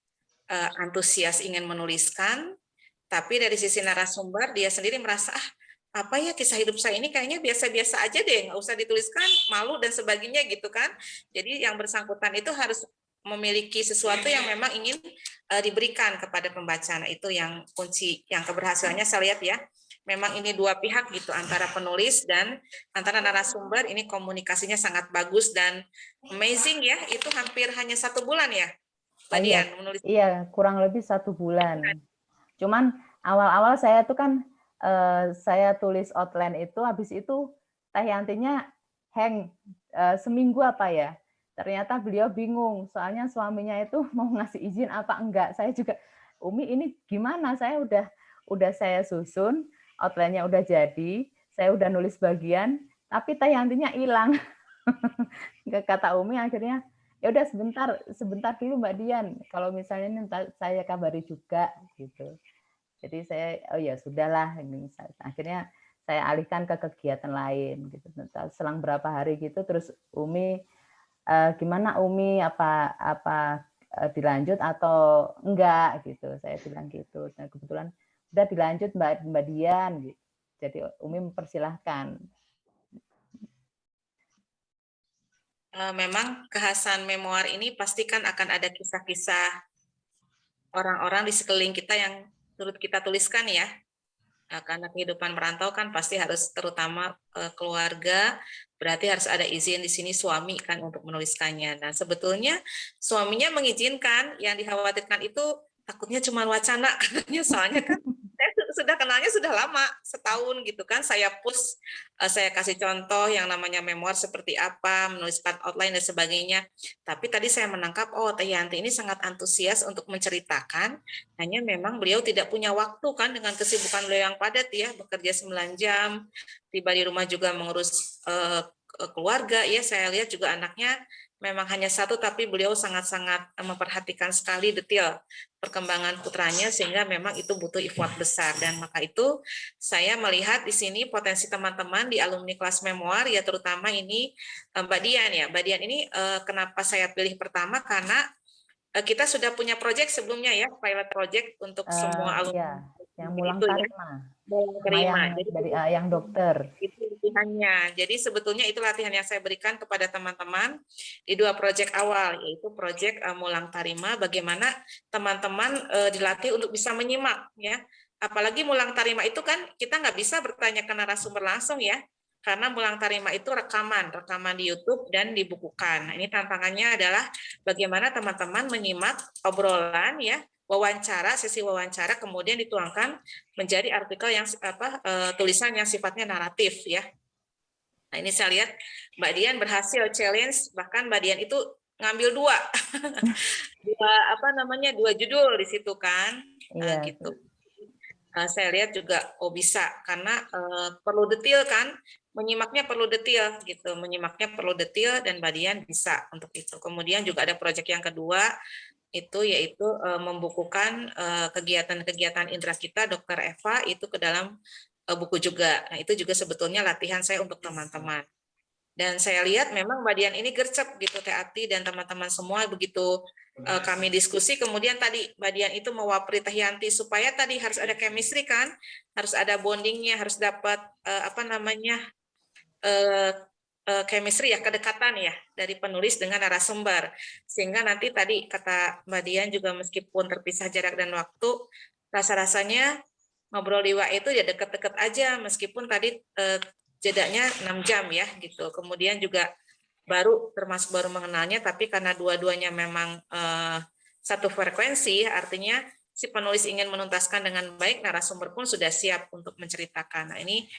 antusias ingin menuliskan, tapi dari sisi narasumber dia sendiri merasa apa ya, kisah hidup saya ini kayaknya biasa-biasa aja deh, nggak usah dituliskan, malu dan sebagainya gitu kan. Jadi yang bersangkutan itu harus memiliki sesuatu yang memang ingin diberikan kepada pembaca. Nah, itu yang kunci, yang keberhasilannya saya lihat ya. Memang ini dua pihak gitu, antara penulis dan antara narasumber, ini komunikasinya sangat bagus dan amazing ya. Itu hampir hanya 1 bulan ya, Mbak Dian, menulis. Iya, kurang lebih 1 bulan. Cuman awal-awal saya tuh kan saya tulis outline itu, habis itu Teh Yantinya hang seminggu apa ya. Ternyata beliau bingung, soalnya suaminya itu mau ngasih izin apa enggak. Saya juga, Umi ini gimana? Saya udah saya susun, outline-nya udah jadi, saya udah nulis bagian, tapi Teh Yantinya hilang. Kata Umi akhirnya, ya udah sebentar dulu Mbak Dian. Kalau misalnya nanti saya kabari juga gitu. Jadi saya, oh ya sudahlah, ini akhirnya saya alihkan ke kegiatan lain gitu. Selang berapa hari gitu, terus Umi, gimana Umi, apa dilanjut atau enggak gitu. Saya bilang gitu. Nah, kebetulan udah dilanjut Mbak Dian gitu. Jadi Umi mempersilahkan. Memang kekhasan memoir ini pastikan akan ada kisah-kisah orang-orang di sekeliling kita yang turut kita tuliskan ya. Karena kehidupan merantau kan pasti harus terutama keluarga, berarti harus ada izin di sini suami kan untuk menuliskannya. Nah, sebetulnya suaminya mengizinkan, yang dikhawatirkan itu takutnya cuma wacana katanya, soalnya kan saya sudah kenalnya sudah lama, setahun gitu kan, saya push, saya kasih contoh yang namanya memoir seperti apa, menuliskan outline dan sebagainya. Tapi tadi saya menangkap, oh Teh Yanti ini sangat antusias untuk menceritakan, hanya memang beliau tidak punya waktu kan dengan kesibukan beliau yang padat ya, bekerja 9 jam, tiba di rumah juga mengurus keluarga ya, saya lihat juga anaknya memang hanya 1, tapi beliau sangat-sangat memperhatikan sekali detail perkembangan putranya, sehingga memang itu butuh effort besar. Dan maka itu saya melihat di sini potensi teman-teman di alumni kelas memoir ya, terutama ini Mbak Dian ya. Mbak Dian ini kenapa saya pilih pertama, karena kita sudah punya proyek sebelumnya ya, pilot project untuk semua alumni. Iya, yang Mulang itu Tarima. Terima. Jadi dari yang dokter. Itu latihannya. Jadi sebetulnya itu latihan yang saya berikan kepada teman-teman di 2 proyek awal, yaitu proyek Mulang Tarima, bagaimana teman-teman dilatih untuk bisa menyimak ya. Apalagi Mulang Tarima itu kan kita nggak bisa bertanya ke narasumber langsung ya, karena Mulang Tarima itu rekaman di YouTube dan dibukukan. Nah, ini tantangannya adalah bagaimana teman-teman menyimak obrolan ya, sesi wawancara, kemudian dituangkan menjadi artikel yang tulisan yang sifatnya naratif ya. Nah, ini saya lihat Mbak Dian berhasil challenge, bahkan Mbak Dian itu ngambil 2 judul di situ kan. Iya, gitu. Saya lihat juga bisa, karena perlu detail kan, menyimaknya perlu detail gitu, dan Mbak Dian bisa untuk itu. Kemudian juga ada proyek yang kedua, itu yaitu membukukan kegiatan-kegiatan indera kita, Dr. Eva, itu ke dalam buku juga. Nah, itu juga sebetulnya latihan saya untuk teman-teman. Dan saya lihat memang Mbak Dian ini gercep gitu, Teh Ati dan teman-teman semua, begitu kami diskusi, kemudian tadi Mbak Dian itu mewapri Teh Yanti, supaya tadi harus ada chemistry kan, harus ada bondingnya, harus dapat chemistry ya, kedekatan ya dari penulis dengan narasumber, sehingga nanti tadi kata Mbak Dian juga, meskipun terpisah jarak dan waktu, rasa-rasanya ngobrol di WA itu ya deket-deket aja, meskipun tadi jedanya 6 jam ya gitu. Kemudian juga baru mengenalnya, tapi karena dua-duanya memang satu frekuensi, artinya si penulis ingin menuntaskan dengan baik, narasumber pun sudah siap untuk menceritakan. Nah, ini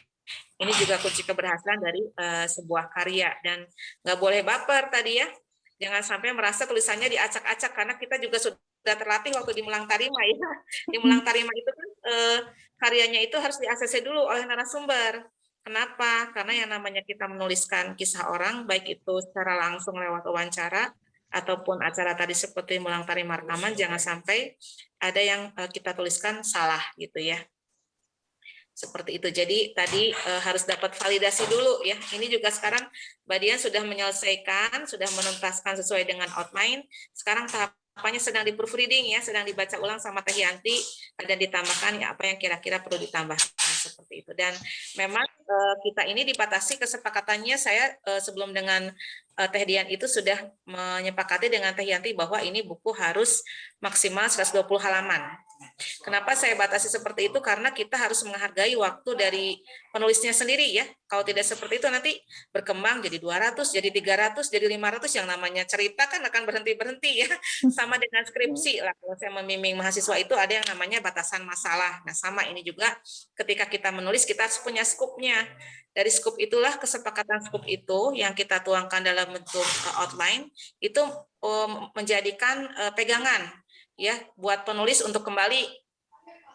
juga kunci keberhasilan dari sebuah karya. Dan nggak boleh baper tadi ya, jangan sampai merasa tulisannya diacak-acak, karena kita juga sudah terlatih waktu di Mulang Tarima ya. Di Mulang Tarima itu kan karyanya itu harus di-ACC dulu oleh narasumber. Kenapa? Karena yang namanya kita menuliskan kisah orang, baik itu secara langsung lewat wawancara, ataupun acara tadi seperti Mulang Tari Markaman, jangan sampai ada yang kita tuliskan salah gitu ya. Seperti itu. Jadi tadi harus dapat validasi dulu ya. Ini juga sekarang Mbak Dian sudah menyelesaikan, sudah menuntaskan sesuai dengan outline. Sekarang tahapannya sedang di proofreading ya, sedang dibaca ulang sama Teh Yanti dan ditambahkan ya apa yang kira-kira perlu ditambahkan seperti itu. Dan memang kita ini dibatasi kesepakatannya, saya sebelum dengan Teh Dian itu sudah menyepakati dengan Teh Yanti bahwa ini buku harus maksimal 120 halaman. Kenapa saya batasi seperti itu? Karena kita harus menghargai waktu dari penulisnya sendiri ya. Kalau tidak seperti itu nanti berkembang jadi 200, jadi 300, jadi 500, yang namanya cerita kan akan berhenti-berhenti ya. Sama dengan skripsi lah. Kalau saya membimbing mahasiswa itu ada yang namanya batasan masalah. Nah sama ini juga ketika kita menulis kita harus punya skupnya. Dari skup itulah kesepakatan skup itu yang kita tuangkan dalam bentuk outline itu menjadikan pegangan ya buat penulis untuk kembali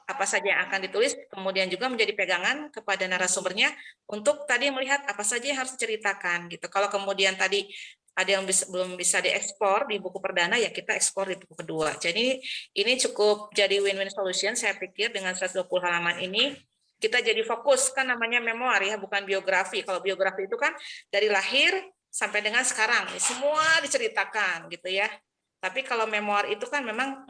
apa saja yang akan ditulis, kemudian juga menjadi pegangan kepada narasumbernya untuk tadi melihat apa saja yang harus diceritakan gitu. Kalau kemudian tadi ada yang belum bisa diekspor di buku perdana, ya kita ekspor di buku kedua. Jadi ini cukup jadi win-win solution saya pikir dengan 120 halaman ini. Kita jadi fokus, kan namanya memoir ya, bukan biografi. Kalau biografi itu kan dari lahir sampai dengan sekarang, semua diceritakan gitu ya. Tapi kalau memoir itu kan memang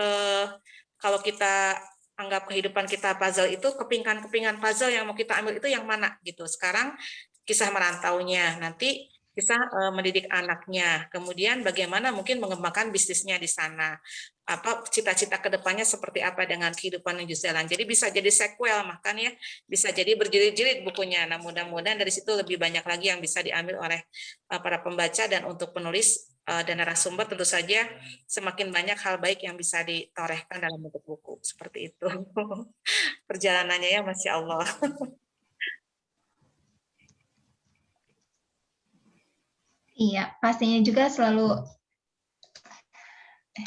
kalau kita anggap kehidupan kita puzzle itu, kepingan-kepingan puzzle yang mau kita ambil itu yang mana gitu. Sekarang kisah merantaunya, nanti kisah mendidik anaknya, kemudian bagaimana mungkin mengembangkan bisnisnya di sana, apa cita-cita kedepannya seperti apa dengan kehidupan di New Zealand. Jadi bisa jadi sequel, makanya bisa jadi berjilid-jilid bukunya. Nah mudah-mudahan dari situ lebih banyak lagi yang bisa diambil oleh para pembaca, dan untuk penulis dan narasumber tentu saja semakin banyak hal baik yang bisa ditorehkan dalam bentuk buku. Seperti itu perjalanannya ya, Masya Allah. Iya, pastinya juga selalu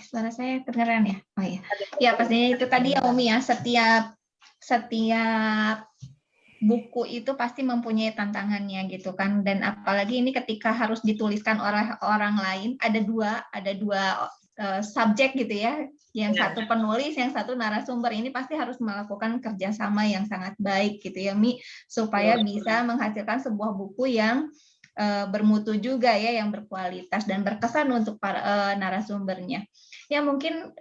suara saya kedengeran ya? Oh iya. Ya, pastinya itu tadi ya Umi ya, setiap buku itu pasti mempunyai tantangannya gitu kan, dan apalagi ini ketika harus dituliskan oleh orang lain, ada dua subjek gitu ya, yang satu penulis, yang satu narasumber. Ini pasti harus melakukan kerjasama yang sangat baik gitu ya Mi, supaya bisa menghasilkan sebuah buku yang bermutu juga ya, yang berkualitas dan berkesan untuk para narasumbernya. Ya mungkin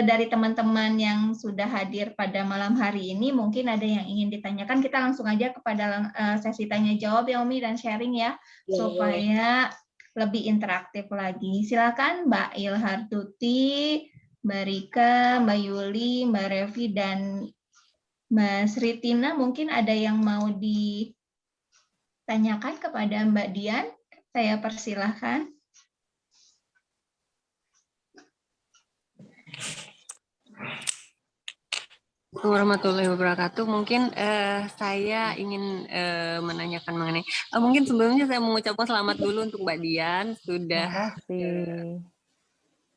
dari teman-teman yang sudah hadir pada malam hari ini, mungkin ada yang ingin ditanyakan, kita langsung aja kepada sesi tanya jawab ya Umi, dan sharing ya, supaya lebih interaktif lagi. Silakan Mbak Ilhartuti, Mbak Rika, Mbak Yuli, Mbak Revi, dan Mbak Sritina, mungkin ada yang mau ditanyakan kepada Mbak Dian, saya persilahkan. Warahmatullahi wabarakatuh. Mungkin saya ingin menanyakan mengenai, mungkin sebelumnya saya mengucapkan selamat dulu untuk Mbak Dian, sudah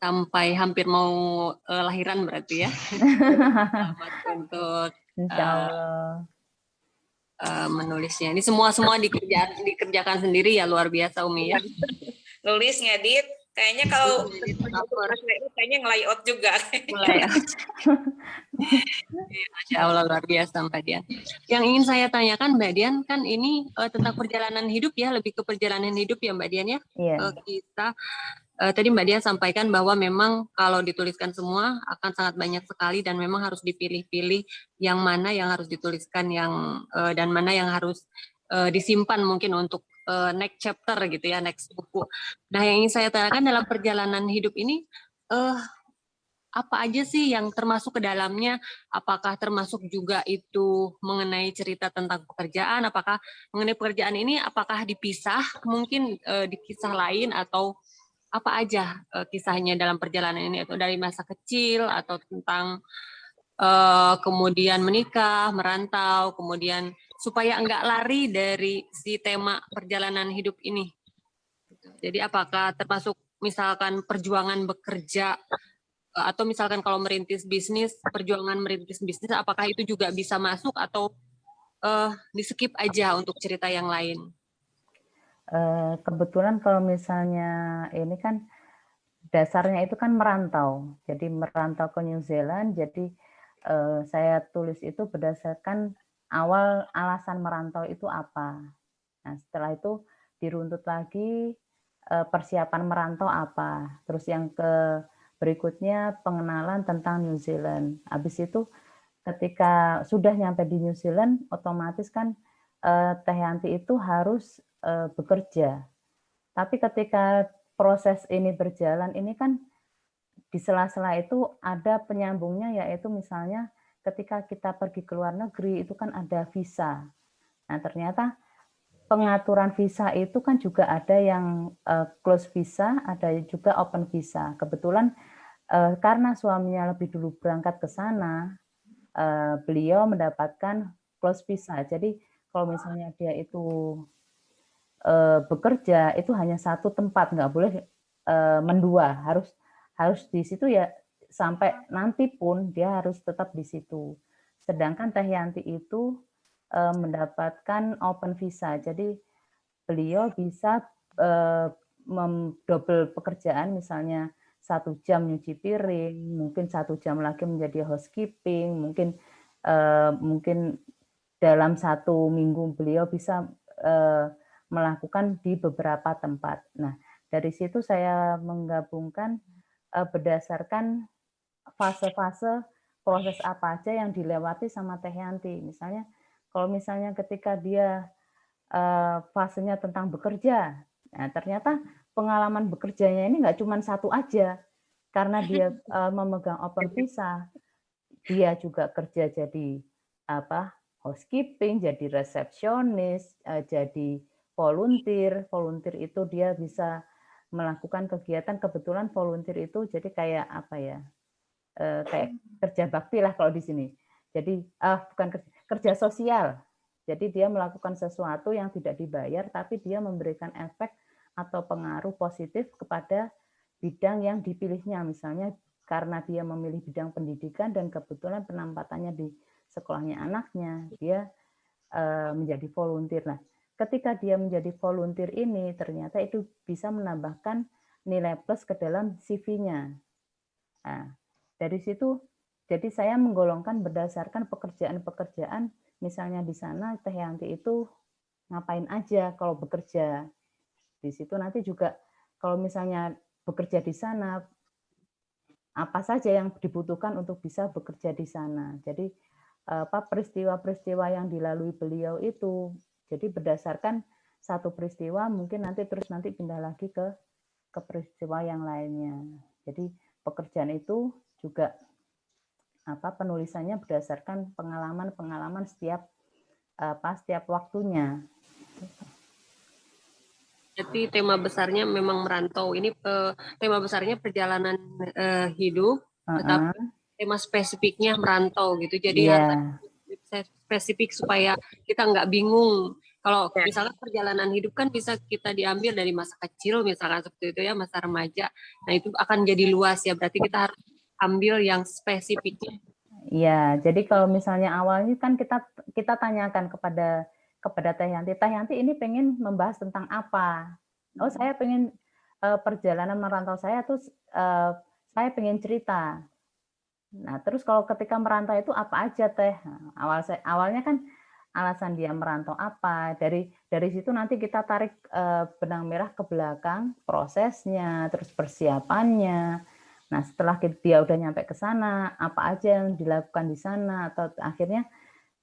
sampai hampir mau lahiran berarti ya. Selamat untuk menulisnya. Ini semua dikerjakan sendiri ya, luar biasa Umi ya. Nulis, ngedit, kayaknya kalau kayaknya nge-layout juga. Masya Allah, luar biasa Mbak Dian. Yang ingin saya tanyakan Mbak Dian, kan ini tentang perjalanan hidup ya, lebih ke perjalanan hidup ya Mbak Dian ya. Kita tadi Mbak Dian sampaikan bahwa memang kalau dituliskan semua akan sangat banyak sekali, dan memang harus dipilih-pilih yang mana yang harus dituliskan, dan mana yang harus disimpan mungkin untuk next chapter gitu ya, next buku. Nah yang ingin saya tanyakan dalam perjalanan hidup ini, apa aja sih yang termasuk ke dalamnya? Apakah termasuk juga itu mengenai cerita tentang pekerjaan? Apakah mengenai pekerjaan ini apakah dipisah mungkin di kisah lain, atau apa aja kisahnya dalam perjalanan ini, atau dari masa kecil, atau tentang kemudian menikah, merantau, kemudian supaya enggak lari dari si tema perjalanan hidup ini. Jadi apakah termasuk misalkan perjuangan bekerja, atau misalkan kalau merintis bisnis, perjuangan merintis bisnis, apakah itu juga bisa masuk, atau di skip aja untuk cerita yang lain? Kebetulan kalau misalnya ini kan dasarnya itu kan merantau, jadi merantau ke New Zealand. Jadi saya tulis itu berdasarkan awal alasan merantau itu apa. Nah, setelah itu diruntut lagi persiapan merantau apa. Terus yang berikutnya pengenalan tentang New Zealand. Habis itu ketika sudah nyampe di New Zealand, otomatis kan Teh Yanti itu harus bekerja. Tapi ketika proses ini berjalan, ini kan di sela-sela itu ada penyambungnya, yaitu misalnya ketika kita pergi ke luar negeri itu kan ada visa. Nah, ternyata pengaturan visa itu kan juga ada yang close visa, ada juga open visa. Kebetulan karena suaminya lebih dulu berangkat ke sana, beliau mendapatkan close visa. Jadi kalau misalnya dia itu bekerja itu hanya satu tempat, nggak boleh mendua, harus di situ ya sampai nanti pun dia harus tetap di situ. Sedangkan Teh Yanti itu mendapatkan open visa, jadi beliau bisa double pekerjaan, misalnya 1 jam nyuci piring, mungkin 1 jam lagi menjadi housekeeping, mungkin dalam 1 minggu beliau bisa melakukan di beberapa tempat. Nah, dari situ saya menggabungkan berdasarkan fase-fase proses apa aja yang dilewati sama Teh Yanti. Misalnya, kalau misalnya ketika dia fasenya tentang bekerja, nah ternyata pengalaman bekerjanya ini nggak cuma satu aja, karena dia memegang open visa, dia juga kerja jadi housekeeping, jadi resepsionis, jadi volunteer itu dia bisa melakukan kegiatan. Kebetulan volunteer itu jadi kayak kayak kerja bakti lah kalau di sini. Jadi bukan kerja sosial. Jadi dia melakukan sesuatu yang tidak dibayar, tapi dia memberikan efek atau pengaruh positif kepada bidang yang dipilihnya. Misalnya karena dia memilih bidang pendidikan dan kebetulan penampatannya di sekolahnya anaknya, dia menjadi volunteer. Nah, ketika dia menjadi volunteer ini, ternyata itu bisa menambahkan nilai plus ke dalam CV-nya. Nah, dari situ, jadi saya menggolongkan berdasarkan pekerjaan-pekerjaan, misalnya di sana Teh Yanti itu ngapain aja kalau bekerja. Di situ nanti juga kalau misalnya bekerja di sana, apa saja yang dibutuhkan untuk bisa bekerja di sana. Jadi peristiwa-peristiwa yang dilalui beliau itu, jadi berdasarkan satu peristiwa mungkin nanti pindah lagi ke peristiwa yang lainnya. Jadi pekerjaan itu juga penulisannya berdasarkan pengalaman setiap waktunya. Jadi tema besarnya memang merantau. Ini tema besarnya perjalanan hidup, tetapi tema spesifiknya merantau gitu. Jadi spesifik supaya kita nggak bingung. Kalau misalnya perjalanan hidup kan bisa kita diambil dari masa kecil misalkan seperti itu ya, masa remaja. Nah itu akan jadi luas ya. Berarti kita harus ambil yang spesifiknya. Ya, jadi kalau misalnya awalnya kan kita tanyakan kepada Teh Yanti. Teh Yanti ini pengen membahas tentang apa? Oh, saya pengen perjalanan merantau saya terus saya pengen cerita. Nah, terus kalau ketika merantau itu apa aja Teh? Awalnya kan alasan dia merantau apa? Dari situ nanti kita tarik benang merah ke belakang, prosesnya, terus persiapannya. Nah, setelah dia udah nyampe ke sana, apa aja yang dilakukan di sana, atau akhirnya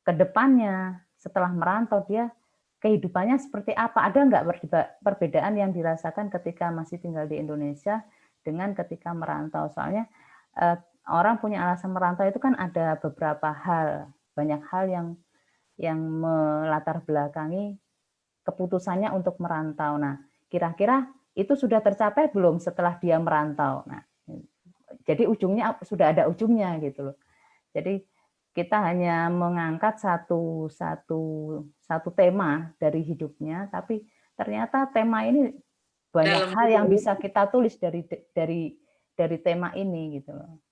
ke depannya setelah merantau dia kehidupannya seperti apa? Ada nggak perbedaan yang dirasakan ketika masih tinggal di Indonesia dengan ketika merantau? Soalnya orang punya alasan merantau itu kan ada beberapa hal, banyak hal yang melatar belakangi keputusannya untuk merantau. Nah, kira-kira itu sudah tercapai belum setelah dia merantau? Nah, jadi ujungnya sudah ada ujungnya gitu loh. Jadi kita hanya mengangkat satu tema dari hidupnya, tapi ternyata tema ini banyak hal yang bisa kita tulis dari tema ini gitu loh.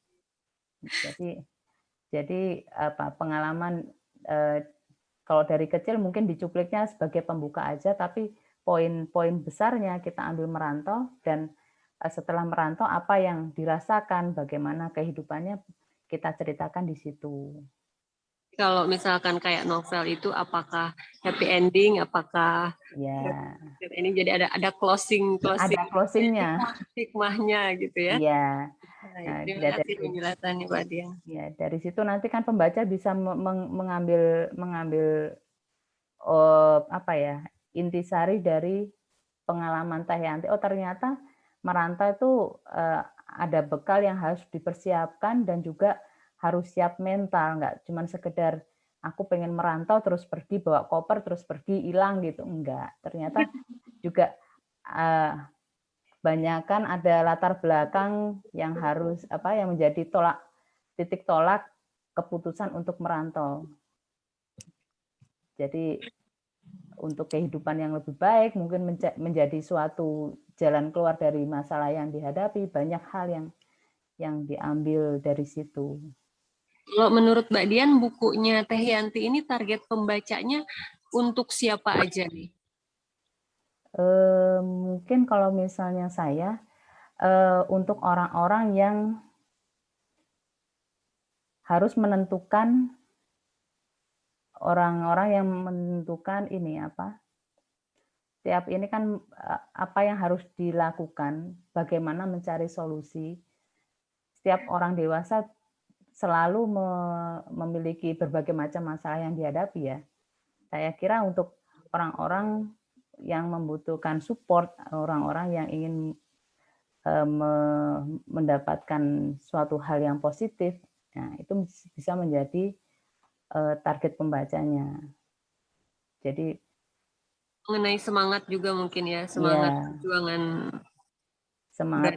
Jadi pengalaman kalau dari kecil mungkin dicupliknya sebagai pembuka aja, tapi poin-poin besarnya kita ambil merantau, dan setelah merantau apa yang dirasakan, bagaimana kehidupannya kita ceritakan di situ. Kalau misalkan kayak novel itu apakah happy ending, apakah ya ini jadi ada closingnya, hikmahnya gitu ya. Iya. Nah, terima kasih penjelasannya Mbak Dian. Ya, dari situ nanti kan pembaca bisa mengambil apa ya, intisari dari pengalaman Teh Yanti. Oh, ternyata merantau itu ada bekal yang harus dipersiapkan dan juga harus siap mental, nggak cuma sekedar aku pengen merantau terus pergi bawa koper terus pergi hilang gitu, enggak. Ternyata juga banyakkan ada latar belakang yang harus yang menjadi titik tolak keputusan untuk merantau. Jadi untuk kehidupan yang lebih baik, mungkin menjadi suatu jalan keluar dari masalah yang dihadapi, banyak hal yang diambil dari situ. Kalau menurut Mbak Dian, bukunya Teh Yanti ini target pembacanya untuk siapa aja nih? Mungkin kalau misalnya saya, untuk orang-orang yang harus menentukan, ini tiap ini kan apa yang harus dilakukan, bagaimana mencari solusi. Setiap orang dewasa selalu memiliki berbagai macam masalah yang dihadapi ya. Saya kira untuk orang-orang yang membutuhkan support, orang-orang yang ingin mendapatkan suatu hal yang positif, nah itu bisa menjadi target pembacanya. Jadi mengenai semangat juga mungkin ya, semangat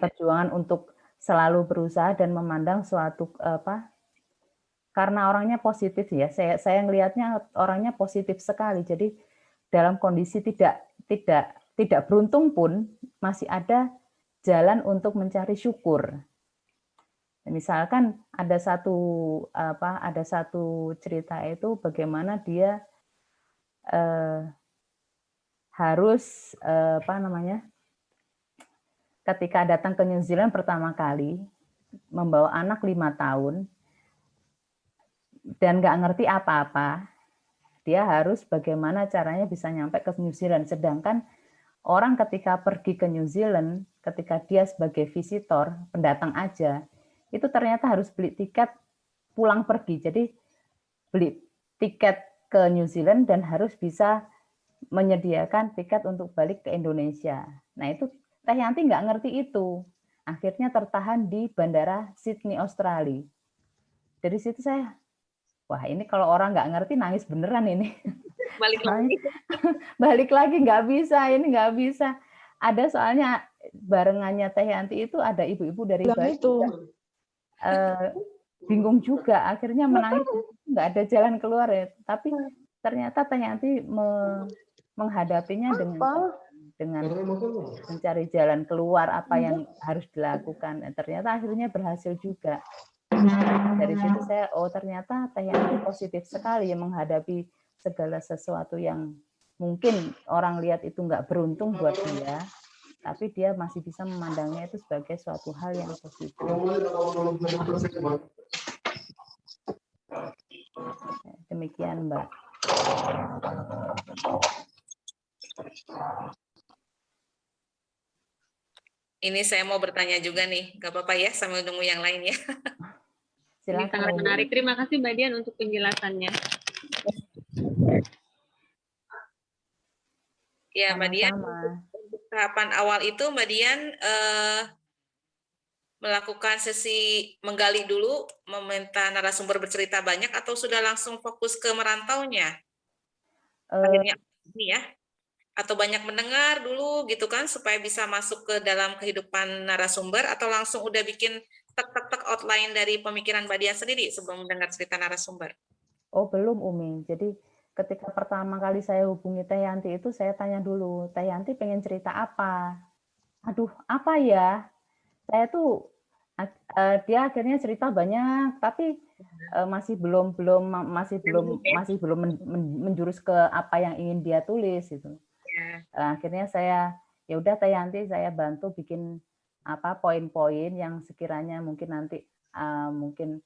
perjuangan untuk selalu berusaha dan memandang suatu karena orangnya positif ya. Saya ngelihatnya orangnya positif sekali. Jadi dalam kondisi tidak beruntung pun masih ada jalan untuk mencari syukur. Misalkan ada satu cerita itu bagaimana dia harus ketika datang ke New Zealand pertama kali membawa anak 5 tahun dan nggak ngerti apa-apa, dia harus bagaimana caranya bisa nyampe ke New Zealand. Sedangkan orang ketika pergi ke New Zealand, ketika dia sebagai visitor, pendatang aja, itu ternyata harus beli tiket pulang pergi. Jadi beli tiket ke New Zealand dan harus bisa menyediakan tiket untuk balik ke Indonesia. Nah itu Teh Yanti nggak ngerti itu. Akhirnya tertahan di Bandara Sydney, Australia. Dari situ saya, wah ini kalau orang nggak ngerti nangis beneran ini. Balik lagi nggak bisa, ini nggak bisa. Ada soalnya barengannya Teh Yanti itu ada ibu-ibu dari Bali itu. Bingung juga, akhirnya menangis, nggak ada jalan keluar ya. Tapi ternyata Teh Yanti menghadapinya dengan mencari jalan keluar apa yang harus dilakukan. Ternyata akhirnya berhasil juga. Dari situ saya, ternyata Teh Yanti positif sekali ya menghadapi segala sesuatu yang mungkin orang lihat itu nggak beruntung buat dia, tapi dia masih bisa memandangnya itu sebagai suatu hal yang positif. Demikian, Mbak. Ini saya mau bertanya juga nih, nggak apa-apa ya sambil nunggu yang lain ya. Ini sangat menarik. Terima kasih Mbak Dian untuk penjelasannya. Ya, Mbak Dian, untuk tahapan awal itu Mbak Dian melakukan sesi menggali dulu, meminta narasumber bercerita banyak, atau sudah langsung fokus ke merantaunya? Akhirnya ini ya, atau banyak mendengar dulu gitu kan, supaya bisa masuk ke dalam kehidupan narasumber, atau langsung udah bikin tek outline dari pemikiran Mbak Dian sendiri sebelum mendengar cerita narasumber? Oh belum Umi, jadi ketika pertama kali saya hubungi Teh Yanti itu saya tanya dulu, Teh Yanti pengen cerita apa? Aduh, apa ya? Saya tuh dia akhirnya cerita banyak, tapi masih belum menjurus ke apa yang ingin dia tulis itu. Akhirnya saya ya udah Teh Yanti, saya bantu bikin apa poin-poin yang sekiranya mungkin nanti mungkin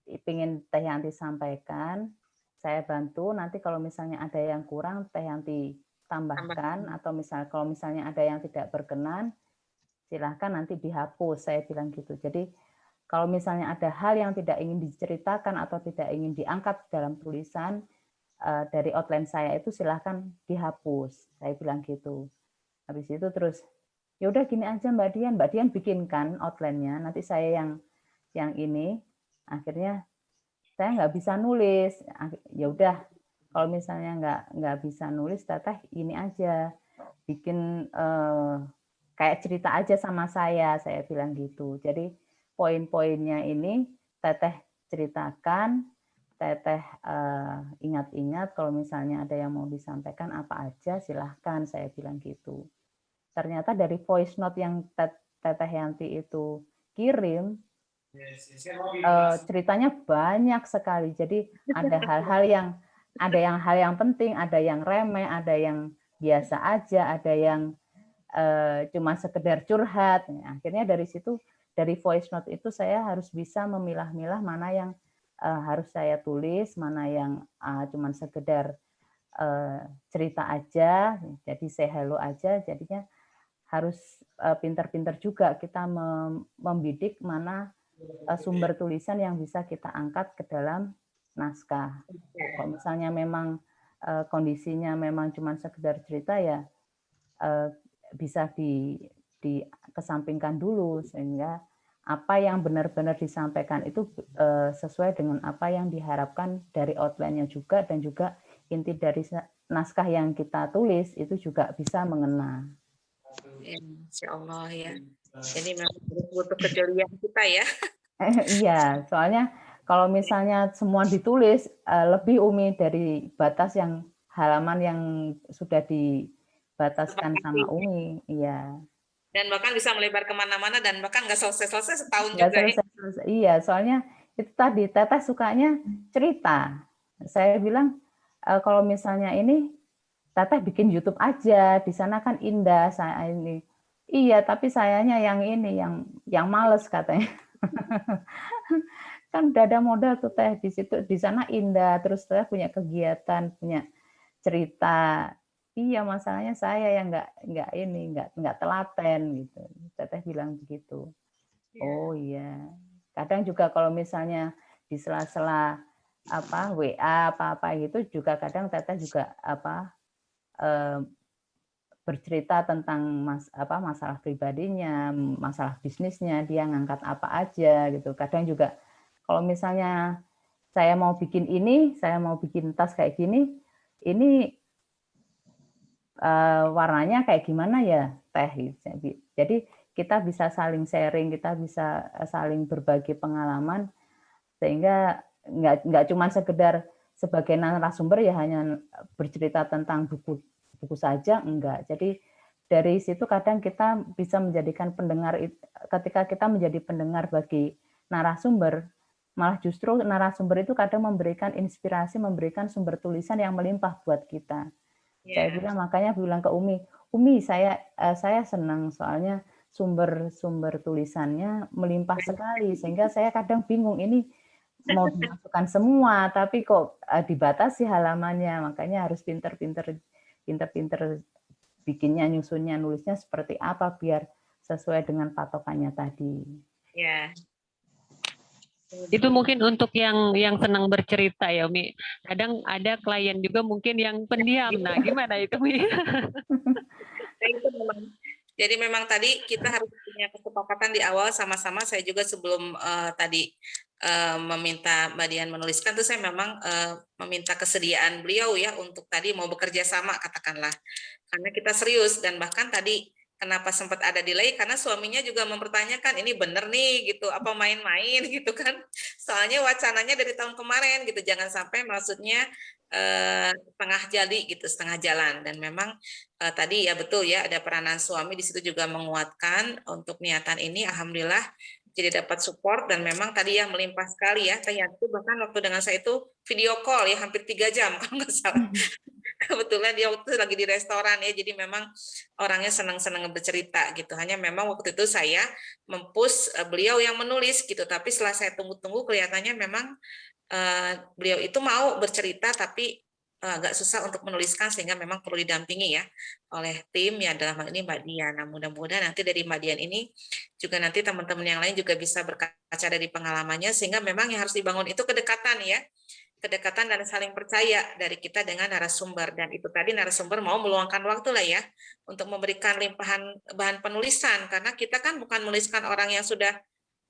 ingin Teh Yanti sampaikan, saya bantu. Nanti kalau misalnya ada yang kurang Teh Yanti tambahkan, atau kalau misalnya ada yang tidak berkenan, silahkan nanti dihapus, saya bilang gitu. Jadi kalau misalnya ada hal yang tidak ingin diceritakan atau tidak ingin diangkat dalam tulisan dari outline saya itu silahkan dihapus, saya bilang gitu. Habis itu terus ya udah gini aja Mbak Dian bikinkan outline-nya, nanti saya yang ini. Akhirnya saya nggak bisa nulis, ya udah kalau misalnya nggak bisa nulis, Teteh ini aja bikin kayak cerita aja sama saya bilang gitu. Jadi poin-poinnya ini Teteh ceritakan, Teteh ingat-ingat kalau misalnya ada yang mau disampaikan apa aja silahkan, saya bilang gitu. Ternyata dari voice note yang Teteh Yanti itu kirim, ceritanya banyak sekali. Jadi ada hal yang penting, ada yang remeh, ada yang biasa aja, ada yang cuma sekedar curhat. Akhirnya dari situ, dari voice note itu saya harus bisa memilah-milah mana yang harus saya tulis, mana yang cuma sekedar cerita aja, jadi say hello aja. Jadinya harus pintar-pintar juga kita membidik mana sumber tulisan yang bisa kita angkat ke dalam naskah. Kalau misalnya memang kondisinya memang cuma sekedar cerita, ya bisa dikesampingkan dulu, sehingga apa yang benar-benar disampaikan itu sesuai dengan apa yang diharapkan dari outline-nya juga, dan juga inti dari naskah yang kita tulis itu juga bisa mengena. Insya Allah ya. Jadi memang butuh kejelian kita ya. Iya, soalnya kalau misalnya semua ditulis lebih Umi dari batas yang halaman yang sudah dibataskan sama Umi, iya. Dan bahkan bisa melebar kemana-mana dan bahkan nggak selesai-selesai setahun Nggak juga. selesai. Iya, soalnya itu tadi Teteh sukanya cerita. Saya bilang kalau misalnya ini Teteh bikin YouTube aja, di sana kan indah. Saya ini, iya, tapi sayanya yang ini, yang males katanya. Kan udah ada modal tuh Teh di situ, di sana indah, terus Teh punya kegiatan, punya cerita. Iya, masalahnya saya yang nggak telaten gitu. Teteh bilang begitu. Oh iya. Kadang juga kalau misalnya di sela-sela WA apa gitu juga kadang Teteh juga bercerita tentang masalah pribadinya, masalah bisnisnya, dia ngangkat apa aja gitu. Kadang juga kalau misalnya saya mau bikin ini, saya mau bikin tas kayak gini, ini warnanya kayak gimana ya Teh. Jadi kita bisa saling sharing, kita bisa saling berbagi pengalaman, sehingga nggak cuma sekedar sebagai narasumber ya hanya bercerita tentang buku saja, enggak. Jadi dari situ kadang kita bisa menjadikan pendengar, ketika kita menjadi pendengar bagi narasumber, malah justru narasumber itu kadang memberikan inspirasi, memberikan sumber tulisan yang melimpah buat kita. Saya bilang, makanya bilang ke Umi, saya senang soalnya sumber tulisannya melimpah sekali, sehingga saya kadang bingung ini mau dimasukkan semua, tapi kok dibatasi halamannya, makanya harus pinter-pinter bikinnya, nyusunnya, nulisnya seperti apa biar sesuai dengan patokannya tadi. Ya. Itu mungkin untuk yang senang bercerita ya, Umi. Kadang ada klien juga mungkin yang pendiam. Nah, gimana itu, Umi? Jadi memang tadi kita harus punya kesepakatan di awal sama-sama. Saya juga sebelum tadi meminta Mbak Dian menuliskan, tuh saya memang meminta kesediaan beliau ya untuk tadi mau bekerja sama, katakanlah. Karena kita serius, dan bahkan tadi kenapa sempat ada delay karena suaminya juga mempertanyakan ini bener nih gitu, apa main-main gitu kan. Soalnya wacananya dari tahun kemarin gitu, jangan sampai maksudnya setengah jadi gitu, setengah jalan. Dan memang tadi ya betul ya, ada peranan suami di situ juga menguatkan untuk niatan ini. Alhamdulillah jadi dapat support dan memang tadi ya melimpah sekali ya Teh Yanti, bahkan waktu dengan saya itu video call ya hampir 3 jam kalau nggak salah. Kebetulan dia waktu itu lagi di restoran ya, jadi memang orangnya senang-senang bercerita gitu. Hanya memang waktu itu saya mempush beliau yang menulis gitu, tapi setelah saya tunggu-tunggu kelihatannya memang beliau itu mau bercerita tapi agak susah untuk menuliskan sehingga memang perlu didampingi ya oleh tim ya, dalam hal ini Mbak Dian. Nah, mudah-mudahan nanti dari Mbak Dian ini juga nanti teman-teman yang lain juga bisa berkaca dari pengalamannya sehingga memang yang harus dibangun itu kedekatan ya. Kedekatan dan saling percaya dari kita dengan narasumber, dan itu tadi narasumber mau meluangkan waktu lah ya untuk memberikan limpahan bahan penulisan, karena kita kan bukan menuliskan orang yang sudah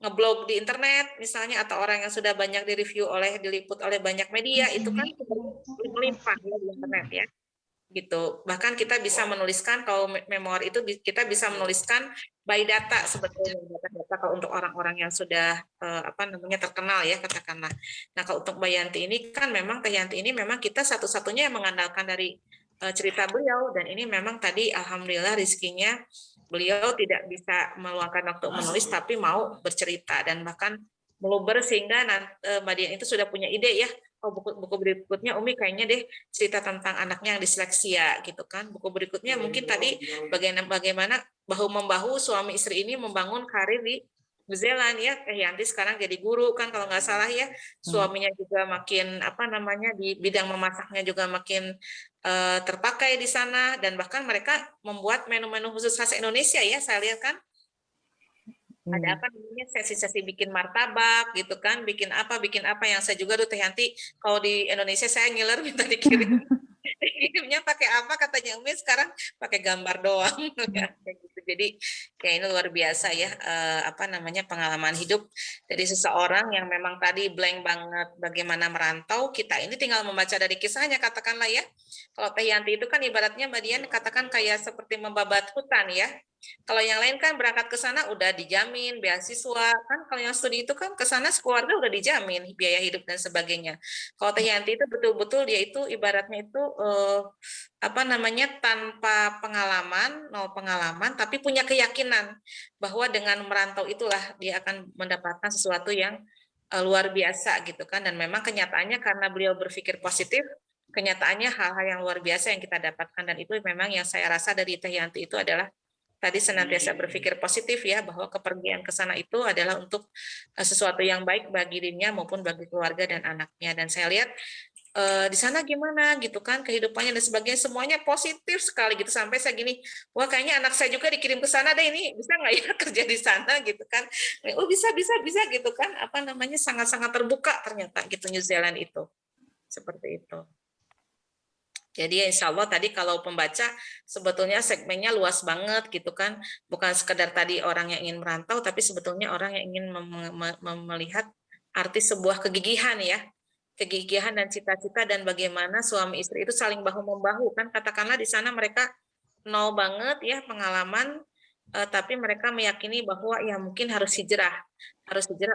ngeblog di internet misalnya atau orang yang sudah banyak diliput oleh banyak media, itu kan melimpah ya di internet ya gitu. Bahkan kita bisa menuliskan, kalau memori itu kita bisa menuliskan by data sebetulnya, data kalau untuk orang-orang yang sudah terkenal ya katakanlah. Nah, kalau untuk Mbak Yanti ini kan memang Teh Yanti ini memang kita satu-satunya yang mengandalkan dari cerita beliau, dan ini memang tadi alhamdulillah rezekinya beliau tidak bisa meluangkan waktu menulis tapi mau bercerita dan bahkan meluber sehingga Mbak Dian itu sudah punya ide ya, buku berikutnya Umi kayaknya deh cerita tentang anaknya yang disleksia gitu kan. Buku berikutnya mungkin tadi bagaimana bahu-membahu suami istri ini membangun karir di New Zealand ya. Teh Yanti sekarang jadi guru kan kalau nggak salah ya. Suaminya juga makin di bidang memasaknya juga makin terpakai di sana, dan bahkan mereka membuat menu-menu khusus khas Indonesia ya, saya lihat kan. Ada sesi-sesi bikin martabak gitu kan, bikin apa yang saya juga Teh Yanti kalau di Indonesia saya ngiler minta dikirim. Dikirimnya pakai apa katanya Umi, sekarang pakai gambar doang ya gitu. Jadi kayak ini luar biasa ya pengalaman hidup dari seseorang yang memang tadi blank banget bagaimana merantau. Kita ini tinggal membaca dari kisahnya katakanlah ya. Kalau Teh Yanti itu kan ibaratnya Mbak Dian katakan kayak seperti membabat hutan ya. Kalau yang lain kan berangkat ke sana udah dijamin beasiswa kan, kalau yang studi itu kan ke sana sekeluarga udah dijamin biaya hidup dan sebagainya. Kalau Teh Yanti itu betul-betul dia itu ibaratnya itu tanpa pengalaman, nol pengalaman, tapi punya keyakinan bahwa dengan merantau itulah dia akan mendapatkan sesuatu yang luar biasa gitu kan. Dan memang kenyataannya karena beliau berpikir positif, kenyataannya hal-hal yang luar biasa yang kita dapatkan, dan itu memang yang saya rasa dari Teh Yanti itu adalah tadi senantiasa berpikir positif ya, bahwa kepergian ke sana itu adalah untuk sesuatu yang baik bagi dirinya maupun bagi keluarga dan anaknya. Dan saya lihat di sana gimana gitu kan kehidupannya dan sebagainya, semuanya positif sekali gitu, sampai saya gini, wah kayaknya anak saya juga dikirim ke sana deh, ini bisa nggak ya kerja di sana gitu kan. Oh bisa gitu kan, sangat-sangat terbuka ternyata gitu New Zealand itu, seperti itu. Jadi insya Allah tadi kalau pembaca sebetulnya segmennya luas banget gitu kan, bukan sekedar tadi orang yang ingin merantau, tapi sebetulnya orang yang ingin melihat arti sebuah kegigihan ya, kegigihan dan cita-cita, dan bagaimana suami istri itu saling bahu-membahu kan, katakanlah di sana mereka nol banget ya pengalaman, tapi mereka meyakini bahwa ya mungkin harus hijrah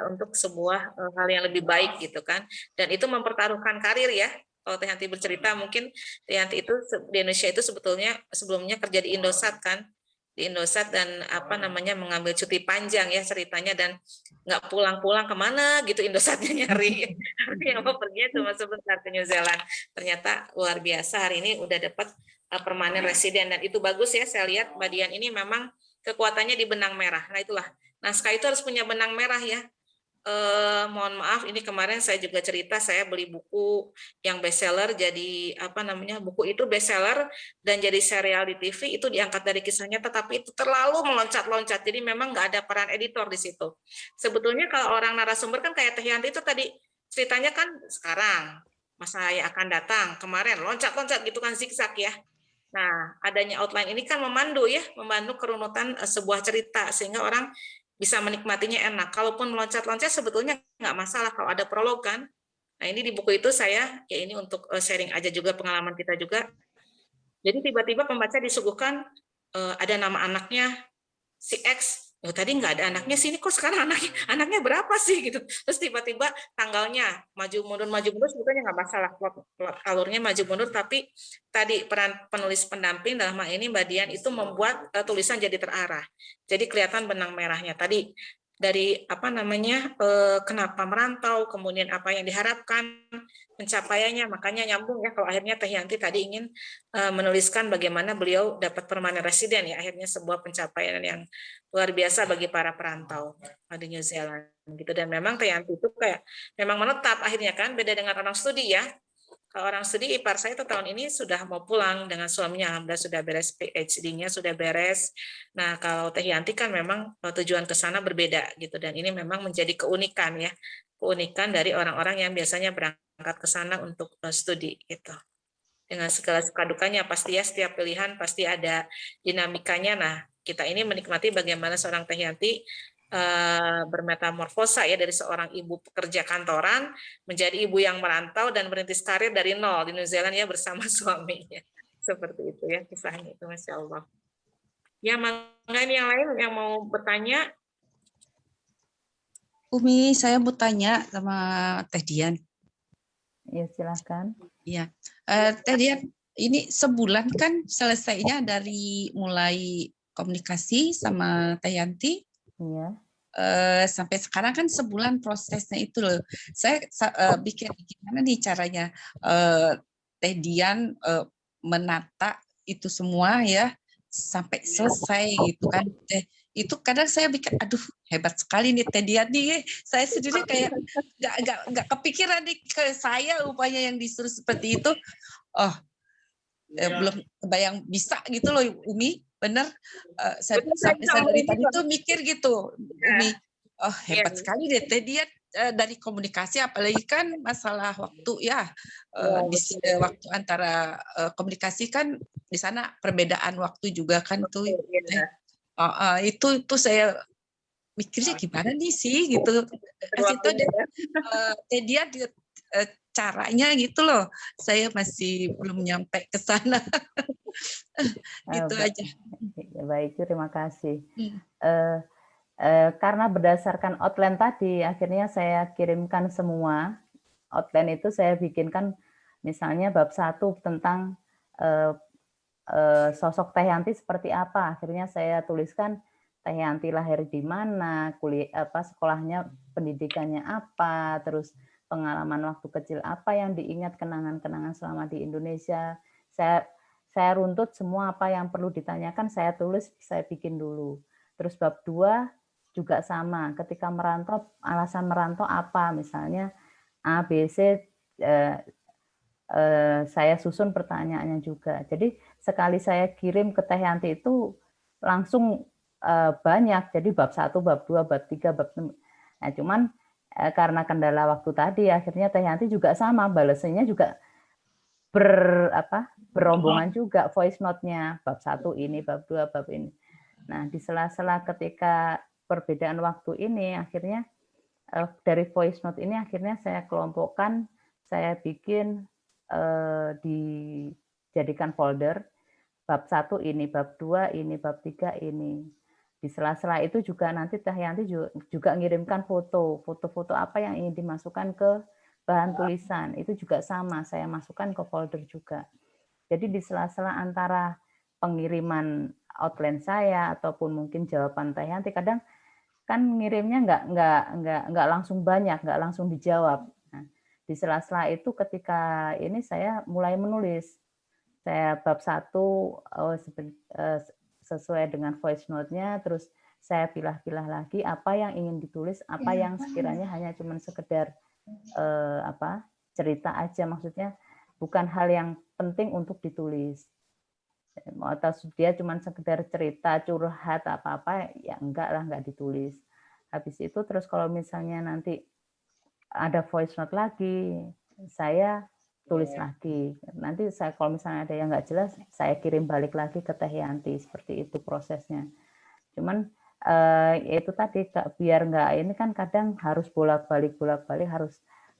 untuk sebuah hal yang lebih baik gitu kan, dan itu mempertaruhkan karir ya. Kalau Teh Yanti bercerita, mungkin Teh Yanti itu di Indonesia itu sebelumnya kerja di Indosat kan, di Indosat, dan mengambil cuti panjang ya ceritanya, dan nggak pulang-pulang kemana gitu Indosatnya nyari, yang mau pergi cuma sebentar ke New Zealand. Ternyata luar biasa, hari ini udah dapat permanen residen, dan itu bagus ya. Saya lihat Mbak Dian ini memang kekuatannya di benang merah. Nah itulah, naskah itu harus punya benang merah ya. Mohon maaf, ini kemarin saya juga cerita, saya beli buku yang bestseller, jadi buku itu bestseller dan jadi serial di TV, itu diangkat dari kisahnya, tetapi itu terlalu meloncat-loncat, jadi memang nggak ada peran editor di situ. Sebetulnya kalau orang narasumber kan kayak Teh Yanti itu tadi ceritanya kan sekarang, masa yang akan datang, kemarin loncat-loncat gitu kan, zigzag ya. Nah, adanya outline ini kan membantu kerunutan sebuah cerita sehingga orang bisa menikmatinya enak. Kalaupun meloncat-loncat sebetulnya nggak masalah kalau ada prolog kan. Nah, ini di buku itu saya ya ini untuk sharing aja juga pengalaman kita juga. Jadi tiba-tiba pembaca disuguhkan ada nama anaknya si X. Oh, tadi nggak ada anaknya sini, kok sekarang anaknya berapa sih gitu. Terus tiba-tiba tanggalnya maju mundur sebetulnya nggak masalah, plot alurnya maju mundur, tapi tadi peran penulis pendamping dalam hal ini Mbak Dian itu membuat tulisan jadi terarah. Jadi kelihatan benang merahnya. Tadi dari apa namanya, kenapa merantau, kemudian apa yang diharapkan pencapaiannya. Makanya nyambung ya kalau akhirnya Teh Yanti tadi ingin menuliskan bagaimana beliau dapat permanent resident ya, akhirnya sebuah pencapaian yang luar biasa bagi para perantau di New Zealand gitu. Dan memang Teh Yanti itu kayak memang menetap akhirnya kan, beda dengan orang studi ya. Kalau orang studi, ipar saya itu tahun ini sudah mau pulang dengan suaminya, alhamdulillah sudah beres PhD-nya, sudah beres. Nah, kalau Teh Yanti kan memang tujuan ke sana berbeda gitu, dan ini memang menjadi keunikan ya, keunikan dari orang-orang yang biasanya berangkat ke sana untuk studi gitu. Dengan segala suka dukanya pasti ya, setiap pilihan pasti ada dinamikanya. Nah, kita ini menikmati bagaimana seorang Teh Yanti bermetamorfosa ya, dari seorang ibu pekerja kantoran menjadi ibu yang merantau dan merintis karir dari nol di New Zealand ya bersama suaminya. Seperti itu ya kisahnya itu, Masya Allah. Ya, mangga ini yang lain yang mau bertanya. Umi, saya mau tanya sama Teh Dian. Ya, silahkan. Iya, Teh Dian, ini sebulan kan selesainya dari mulai komunikasi sama Teh Yanti. Iya. Sampai sekarang kan sebulan prosesnya itu loh. Saya bikin gimana nih caranya Teh Dian menata itu semua ya sampai selesai gitu kan. Itu kadang saya pikir, aduh hebat sekali nih Teh Dian nih. Saya sendiri kayak nggak kepikiran nih ke saya upaya yang disuruh seperti itu. Oh, belum kebayang bisa gitu loh Umi. Bener, saya dari tadi tuh mikir gitu, Umi, oh hebat sekali deh Teh Dian dari komunikasi, apalagi kan masalah waktu ya, waktu antara komunikasi kan di sana perbedaan waktu juga kan tuh, itu saya mikirnya gimana nih sih gitu, kasih tahu deh Teh Dian caranya gitu loh, saya masih belum nyampe ke sana. Gitu aja. Baik, terima kasih. Karena berdasarkan outline tadi, akhirnya saya kirimkan semua. Outline itu saya bikinkan misalnya bab 1 tentang sosok Teh Yanti seperti apa. Akhirnya saya tuliskan Teh Yanti lahir di mana, kuliah apa, sekolahnya, pendidikannya apa, terus pengalaman waktu kecil apa yang diingat, kenangan-kenangan selama di Indonesia. Saya runtut semua apa yang perlu ditanyakan, saya tulis, saya bikin dulu. Terus bab 2 juga sama, ketika merantau, alasan merantau apa, misalnya A, B, C, saya susun pertanyaannya juga. Jadi sekali saya kirim ke Teh Yanti itu langsung banyak, jadi bab 1, bab 2, bab 3, bab 5. Nah, cuman karena kendala waktu tadi, akhirnya Teh Yanti juga sama, balasannya juga berombongan juga, voice note-nya, bab 1 ini, bab 2, bab ini. Nah, di sela-sela ketika perbedaan waktu ini, akhirnya dari voice note ini akhirnya saya kelompokkan, saya bikin dijadikan folder, bab 1 ini, bab 2 ini, bab 3 ini. Di sela-sela itu juga nanti Teh Yanti juga ngirimkan foto-foto apa yang ingin dimasukkan ke bahan tulisan, itu juga sama, saya masukkan ke folder juga. Jadi di sela-sela antara pengiriman outline saya ataupun mungkin jawaban Teh Yanti, kadang kan ngirimnya nggak langsung banyak, nggak langsung dijawab. Nah, di sela-sela itu ketika ini saya mulai menulis. Saya bab 1 sesuai dengan voice note-nya, terus saya pilah-pilah lagi apa yang ingin ditulis, apa yang sekiranya hanya cuma sekedar cerita aja, maksudnya bukan hal yang penting untuk ditulis, atau dia cuma sekedar cerita curhat apa-apa, ya enggak ditulis. Habis itu terus kalau misalnya nanti ada voice note lagi, saya tulis lagi. Nanti saya kalau misalnya ada yang nggak jelas, saya kirim balik lagi ke Teh Yanti, seperti itu prosesnya. Cuman itu tadi, biar nggak ini kan kadang harus bolak-balik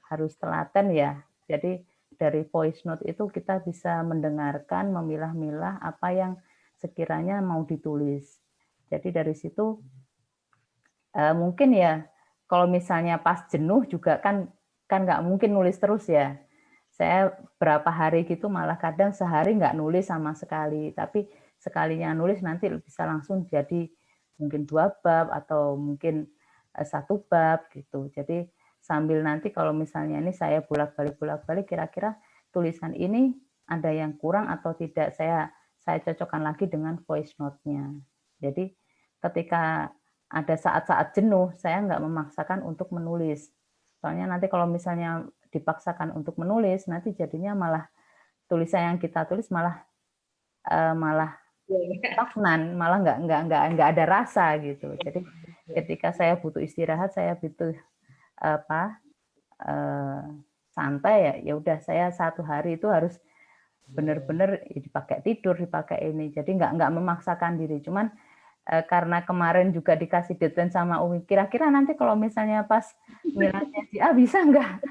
harus telaten ya. Jadi dari voice note itu kita bisa mendengarkan, memilah-milah apa yang sekiranya mau ditulis. Jadi dari situ mungkin ya kalau misalnya pas jenuh juga kan nggak mungkin nulis terus ya. Saya berapa hari gitu malah kadang sehari nggak nulis sama sekali, tapi sekalinya nulis nanti bisa langsung jadi mungkin 2 bab atau mungkin satu bab gitu. Jadi sambil nanti kalau misalnya ini saya bolak-balik kira-kira tulisan ini ada yang kurang atau tidak, saya cocokkan lagi dengan voice note-nya. Jadi ketika ada saat-saat jenuh, saya nggak memaksakan untuk menulis. Soalnya nanti kalau misalnya dipaksakan untuk menulis, nanti jadinya malah tulisan yang kita tulis malah stagnan, malah nggak ada rasa gitu. Jadi ketika saya butuh istirahat, saya butuh santai, ya udah saya satu hari itu harus benar-benar dipakai tidur, dipakai ini. Jadi nggak memaksakan diri. Cuman karena kemarin juga dikasih deadline sama Umi, kira-kira nanti kalau misalnya pas nilainya si A bisa nggak?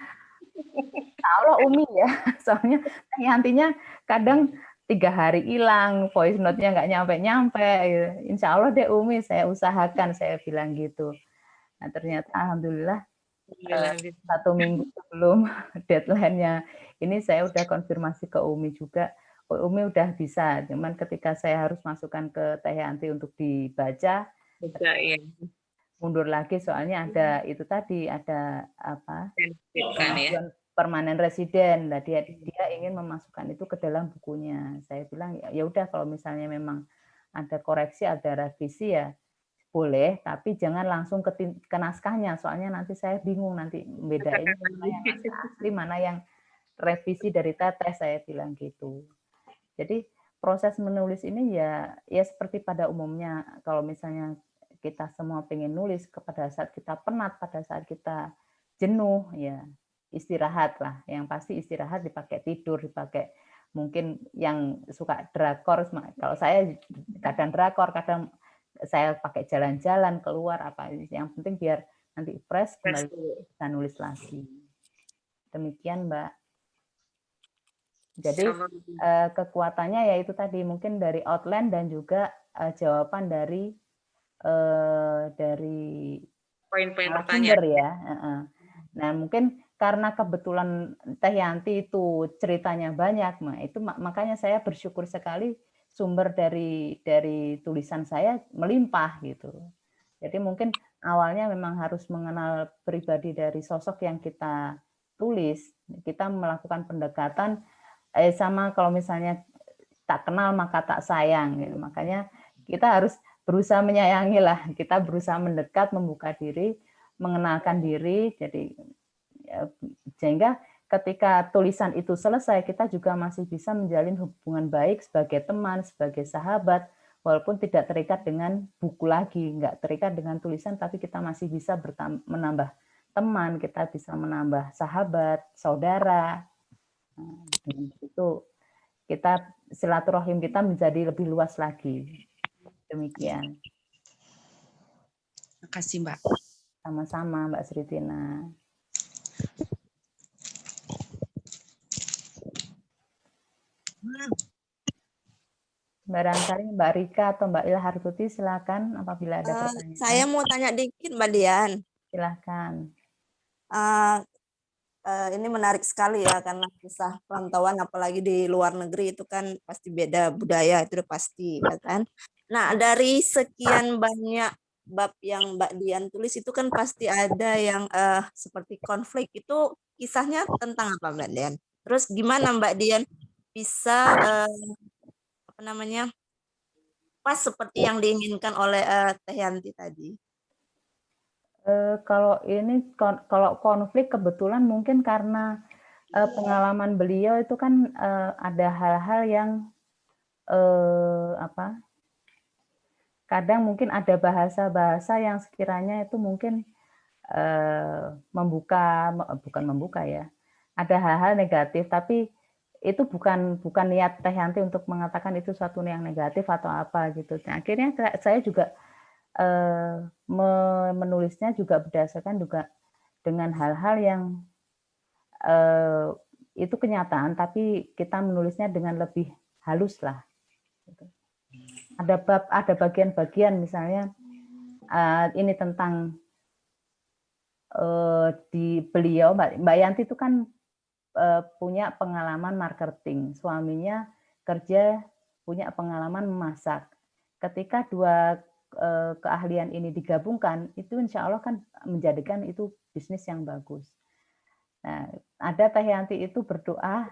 Kalau Umi ya, soalnya nantinya kadang 3 hari hilang, voice note-nya nggak nyampe-nyampe. Gitu. Insya Allah deh Umi, saya usahakan, saya bilang gitu. Nah ternyata alhamdulillah 1 minggu sebelum deadline-nya ini saya udah konfirmasi ke Umi juga. Umi udah bisa, cuman ketika saya harus masukkan ke Teh Yanti untuk dibaca, mundur lagi soalnya ada itu tadi, ada pengajuan permanen residen. Nah, dia ingin memasukkan itu ke dalam bukunya. Saya bilang ya udah kalau misalnya memang ada koreksi, ada revisi ya boleh, tapi jangan langsung ke naskahnya, soalnya nanti saya bingung nanti bedain mana yang naskah asli, mana yang revisi dari Teteh, saya bilang gitu. Jadi proses menulis ini ya seperti pada umumnya, kalau misalnya kita semua pengen nulis pada saat kita penat, pada saat kita jenuh, ya istirahat lah. Yang pasti istirahat, dipakai tidur, dipakai mungkin yang suka drakor, kalau saya kadang drakor, kadang saya pakai jalan-jalan keluar apa, yang penting biar nanti fresh kembali bisa nulis lagi. Demikian Mbak. Jadi kekuatannya yaitu tadi mungkin dari outline dan juga jawaban dari poin-poin pertanyaan ya. Nah mungkin karena kebetulan Teh Yanti itu ceritanya banyak, nah itu makanya saya bersyukur sekali sumber dari tulisan saya melimpah gitu. Jadi mungkin awalnya memang harus mengenal pribadi dari sosok yang kita tulis. Kita melakukan pendekatan sama kalau misalnya tak kenal maka tak sayang. Gitu. Makanya kita harus berusaha menyayangi lah. Kita berusaha mendekat, membuka diri, mengenalkan diri. Jadi sehingga ketika tulisan itu selesai, kita juga masih bisa menjalin hubungan baik sebagai teman, sebagai sahabat, walaupun tidak terikat dengan buku lagi, nggak terikat dengan tulisan, tapi kita masih bisa menambah teman, kita bisa menambah sahabat, saudara. Nah, itu kita silaturahim kita menjadi lebih luas lagi. Demikian. Terima kasih Mbak. Sama-sama Mbak Sritina. Barangkali Mbak Rika atau Mbak Ilhartuti silakan apabila ada pertanyaan. Saya mau tanya dikit Mbak Dian. Silakan. Ini menarik sekali ya karena kisah perantauan apalagi di luar negeri itu kan pasti beda budaya, itu udah pasti ya kan. Nah dari sekian banyak bab yang Mbak Dian tulis itu kan pasti ada yang seperti konflik, itu kisahnya tentang apa Mbak Dian? Terus gimana Mbak Dian bisa pas seperti yang diinginkan oleh Teh Yanti tadi? Kalau konflik kebetulan mungkin karena pengalaman beliau itu kan ada hal-hal yang kadang mungkin ada bahasa-bahasa yang sekiranya itu mungkin bukan membuka ya, ada hal-hal negatif, tapi itu bukan niat Teh Yanti untuk mengatakan itu suatu yang negatif atau apa gitu. Nah, akhirnya saya juga menulisnya juga berdasarkan juga dengan hal-hal yang itu kenyataan, tapi kita menulisnya dengan lebih halus lah. Ada bagian-bagian misalnya ini tentang di beliau Mbak Yanti itu kan punya pengalaman marketing, suaminya kerja punya pengalaman memasak. Ketika dua keahlian ini digabungkan, itu insya Allah kan menjadikan itu bisnis yang bagus. Nah, ada Teh Yanti itu berdoa,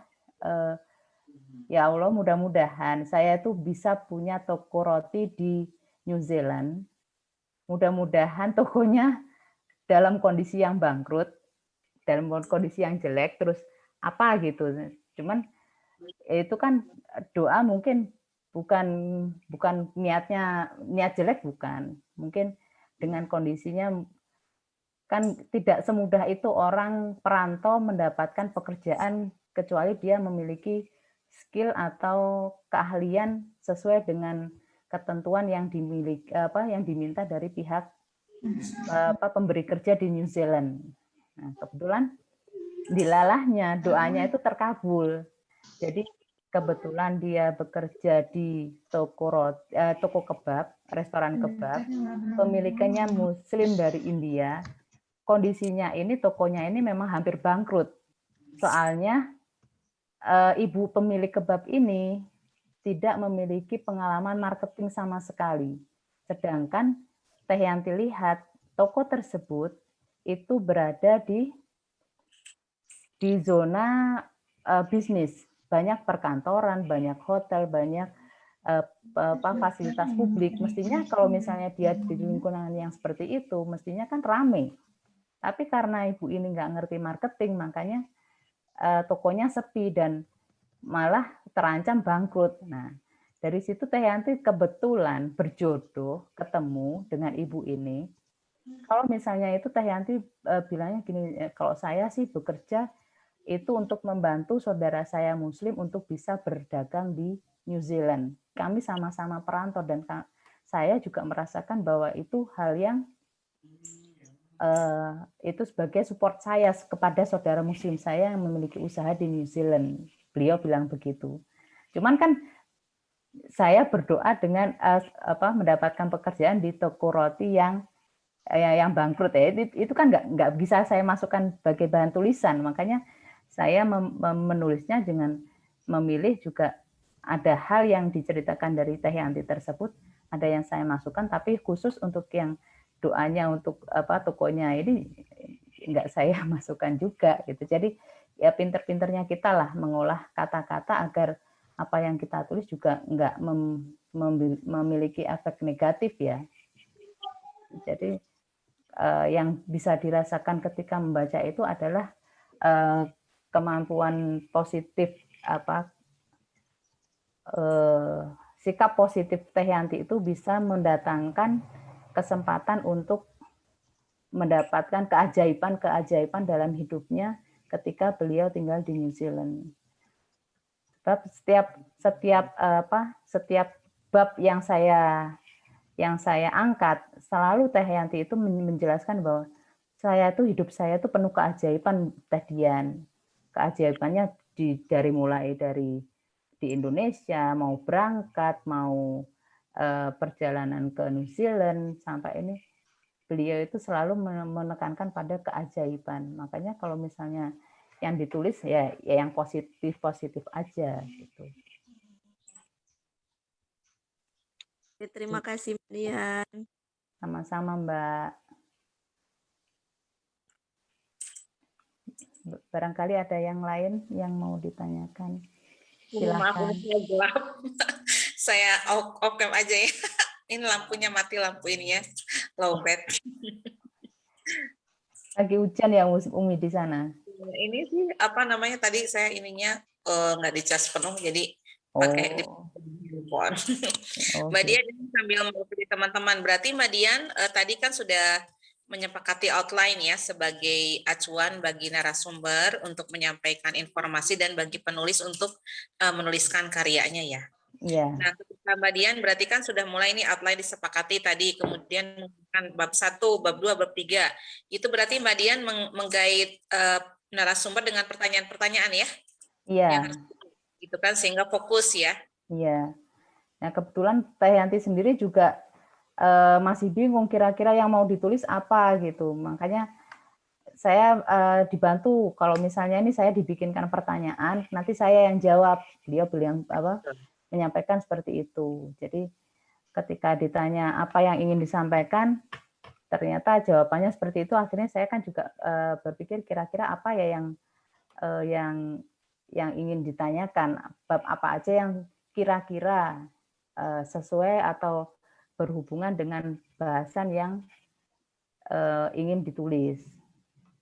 ya Allah mudah-mudahan saya tuh bisa punya toko roti di New Zealand. Mudah-mudahan tokonya dalam kondisi yang bangkrut, dalam kondisi yang jelek, terus apa gitu. Cuman itu kan doa mungkin bukan niat jelek, bukan. Mungkin dengan kondisinya kan tidak semudah itu orang perantau mendapatkan pekerjaan kecuali dia memiliki skill atau keahlian sesuai dengan ketentuan yang dimiliki yang diminta dari pihak pemberi kerja di New Zealand. Nah, kebetulan dilalahnya doanya itu terkabul. Jadi kebetulan dia bekerja di toko kebab, restoran kebab, pemiliknya Muslim dari India. Kondisinya ini tokonya ini memang hampir bangkrut. Soalnya ibu pemilik kebab ini tidak memiliki pengalaman marketing sama sekali. Sedangkan Teh Yanti lihat toko tersebut itu berada di zona bisnis, banyak perkantoran, banyak hotel, banyak fasilitas publik. Mestinya kalau misalnya dia di lingkungan yang seperti itu, mestinya kan ramai. Tapi karena ibu ini nggak ngerti marketing, makanya tokonya sepi dan malah terancam bangkrut. Nah, dari situ Teh Yanti kebetulan berjodoh ketemu dengan ibu ini. Kalau misalnya itu Teh Yanti bilangnya gini, kalau saya sih bekerja itu untuk membantu saudara saya Muslim untuk bisa berdagang di New Zealand. Kami sama-sama perantau dan saya juga merasakan bahwa itu hal yang itu sebagai support saya kepada saudara Muslim saya yang memiliki usaha di New Zealand. Beliau bilang begitu. Cuman kan saya berdoa dengan mendapatkan pekerjaan di toko roti yang bangkrut ya. Itu kan nggak bisa saya masukkan sebagai bahan tulisan. Makanya saya menulisnya dengan memilih juga ada hal yang diceritakan dari Teh Yanti tersebut, ada yang saya masukkan, tapi khusus untuk yang doanya untuk tokonya ini nggak saya masukkan juga gitu. Jadi ya pinter-pinternya kita lah mengolah kata-kata agar apa yang kita tulis juga nggak memiliki efek negatif ya. Jadi yang bisa dirasakan ketika membaca itu adalah kemampuan positif sikap positif Teh Yanti itu bisa mendatangkan kesempatan untuk mendapatkan keajaiban dalam hidupnya ketika beliau tinggal di New Zealand. Sebab setiap bab yang saya angkat, selalu Teh Yanti itu menjelaskan bahwa hidup saya itu penuh keajaiban Teh Dian. Keajaibannya dari mulai dari di Indonesia, mau berangkat, mau perjalanan ke New Zealand, sampai ini beliau itu selalu menekankan pada keajaiban. Makanya kalau misalnya yang ditulis ya yang positif aja gitu. Terima kasih Mbak Dian. Sama-sama Mbak. Barangkali ada yang lain yang mau ditanyakan. Silakan. Maaf, saya off cam aja ya. Ini lampunya mati, lampu ini ya, low bed. Lagi hujan ya Umi di sana? Ini sih tadi saya ininya nggak dicas penuh, jadi pakai di handphone. Mbak Dian sambil mengikuti teman-teman, berarti Mbak Dian tadi kan sudah menyepakati outline ya sebagai acuan bagi narasumber untuk menyampaikan informasi dan bagi penulis untuk menuliskan karyanya ya. Yeah. Nah, ketika Mbak Dian berarti kan sudah mulai ini outline disepakati tadi, kemudian bab 1, bab 2, bab 3. Itu berarti Mbak Dian menggait narasumber dengan pertanyaan-pertanyaan ya? Iya. Yang harus gitu kan sehingga fokus ya. Iya. Nah, kebetulan Teh Yanti sendiri juga masih bingung kira-kira yang mau ditulis apa gitu. Makanya saya dibantu kalau misalnya ini saya dibikinkan pertanyaan, nanti saya yang jawab. Beliau menyampaikan seperti itu. Jadi ketika ditanya apa yang ingin disampaikan, ternyata jawabannya seperti itu. Akhirnya saya kan juga berpikir kira-kira apa ya yang ingin ditanyakan, bab apa aja yang kira-kira sesuai atau berhubungan dengan bahasan yang ingin ditulis.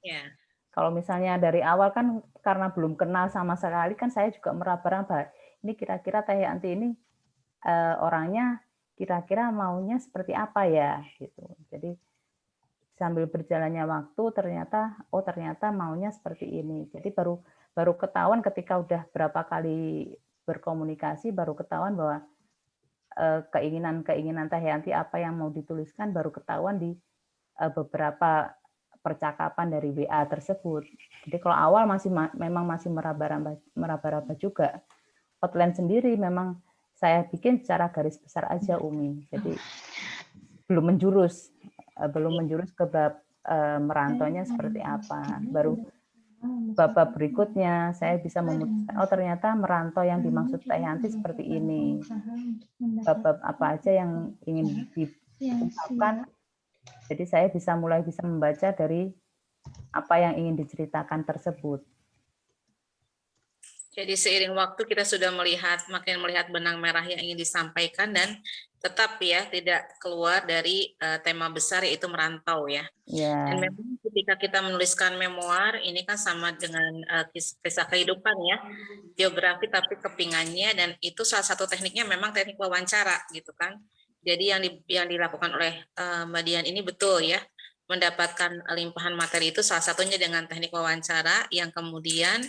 Ya. Kalau misalnya dari awal kan karena belum kenal sama sekali kan saya juga meraba-raba. Ini kira-kira Teh Yanti ini orangnya kira-kira maunya seperti apa ya gitu. Jadi sambil berjalannya waktu ternyata maunya seperti ini. Jadi baru ketahuan ketika udah berapa kali berkomunikasi baru ketahuan bahwa keinginan Teh Yanti apa yang mau dituliskan baru ketahuan di beberapa percakapan dari WA tersebut. Jadi kalau awal memang masih meraba-raba juga. Outline sendiri memang saya bikin secara garis besar aja Umi. Jadi belum menjurus ke bab merantaunya seperti apa. Baru bab berikutnya saya bisa memutuskan oh ternyata merantau yang dimaksud Teh Yanti seperti ini. Bab apa aja yang ingin diungkapkan. Jadi saya mulai bisa membaca dari apa yang ingin diceritakan tersebut. Jadi seiring waktu kita sudah makin melihat benang merah yang ingin disampaikan dan tetap ya tidak keluar dari tema besar yaitu merantau ya. Yeah. Dan memang ketika kita menuliskan memoir ini kan sama dengan kisah kehidupan ya, biografi tapi kepingannya, dan itu salah satu tekniknya memang teknik wawancara gitu kan. Jadi yang dilakukan oleh Mbak Dian ini betul ya, mendapatkan limpahan materi itu salah satunya dengan teknik wawancara yang kemudian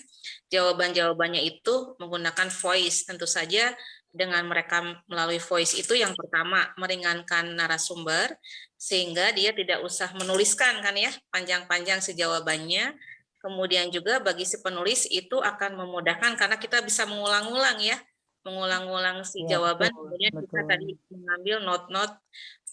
jawaban-jawabannya itu menggunakan voice. Tentu saja dengan merekam melalui voice itu yang pertama meringankan narasumber sehingga dia tidak usah menuliskan kan ya panjang-panjang si jawabannya. Kemudian juga bagi si penulis itu akan memudahkan karena kita bisa mengulang-ulang ya, mengulang-ulang si jawaban, kemudian kita tadi mengambil note-note,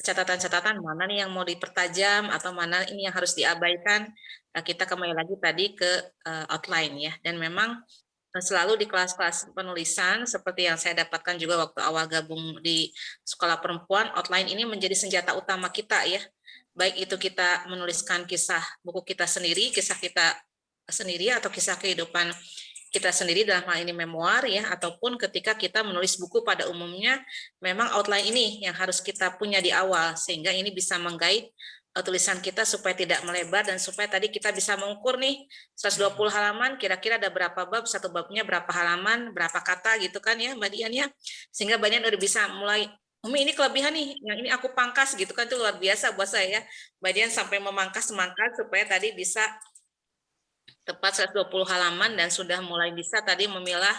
catatan-catatan mana nih yang mau dipertajam atau mana ini yang harus diabaikan. Kita kembali lagi tadi ke outline ya, dan memang selalu di kelas-kelas penulisan seperti yang saya dapatkan juga waktu awal gabung di sekolah perempuan, outline ini menjadi senjata utama kita ya, baik itu kita menuliskan kisah buku kita sendiri, kisah kita sendiri atau kisah kehidupan kita sendiri dalam hal ini memoir ya, ataupun ketika kita menulis buku pada umumnya memang outline ini yang harus kita punya di awal sehingga ini bisa menggait tulisan kita supaya tidak melebar dan supaya tadi kita bisa mengukur nih 120 halaman kira-kira ada berapa bab, satu babnya berapa halaman, berapa kata gitu kan ya Mbak Dian ya, sehingga Mbak Dian udah bisa mulai Umi ini kelebihan nih, yang ini aku pangkas gitu kan, itu luar biasa buat saya ya. Mbak Dian sampai memangkas supaya tadi bisa tepat 120 halaman dan sudah mulai bisa tadi memilah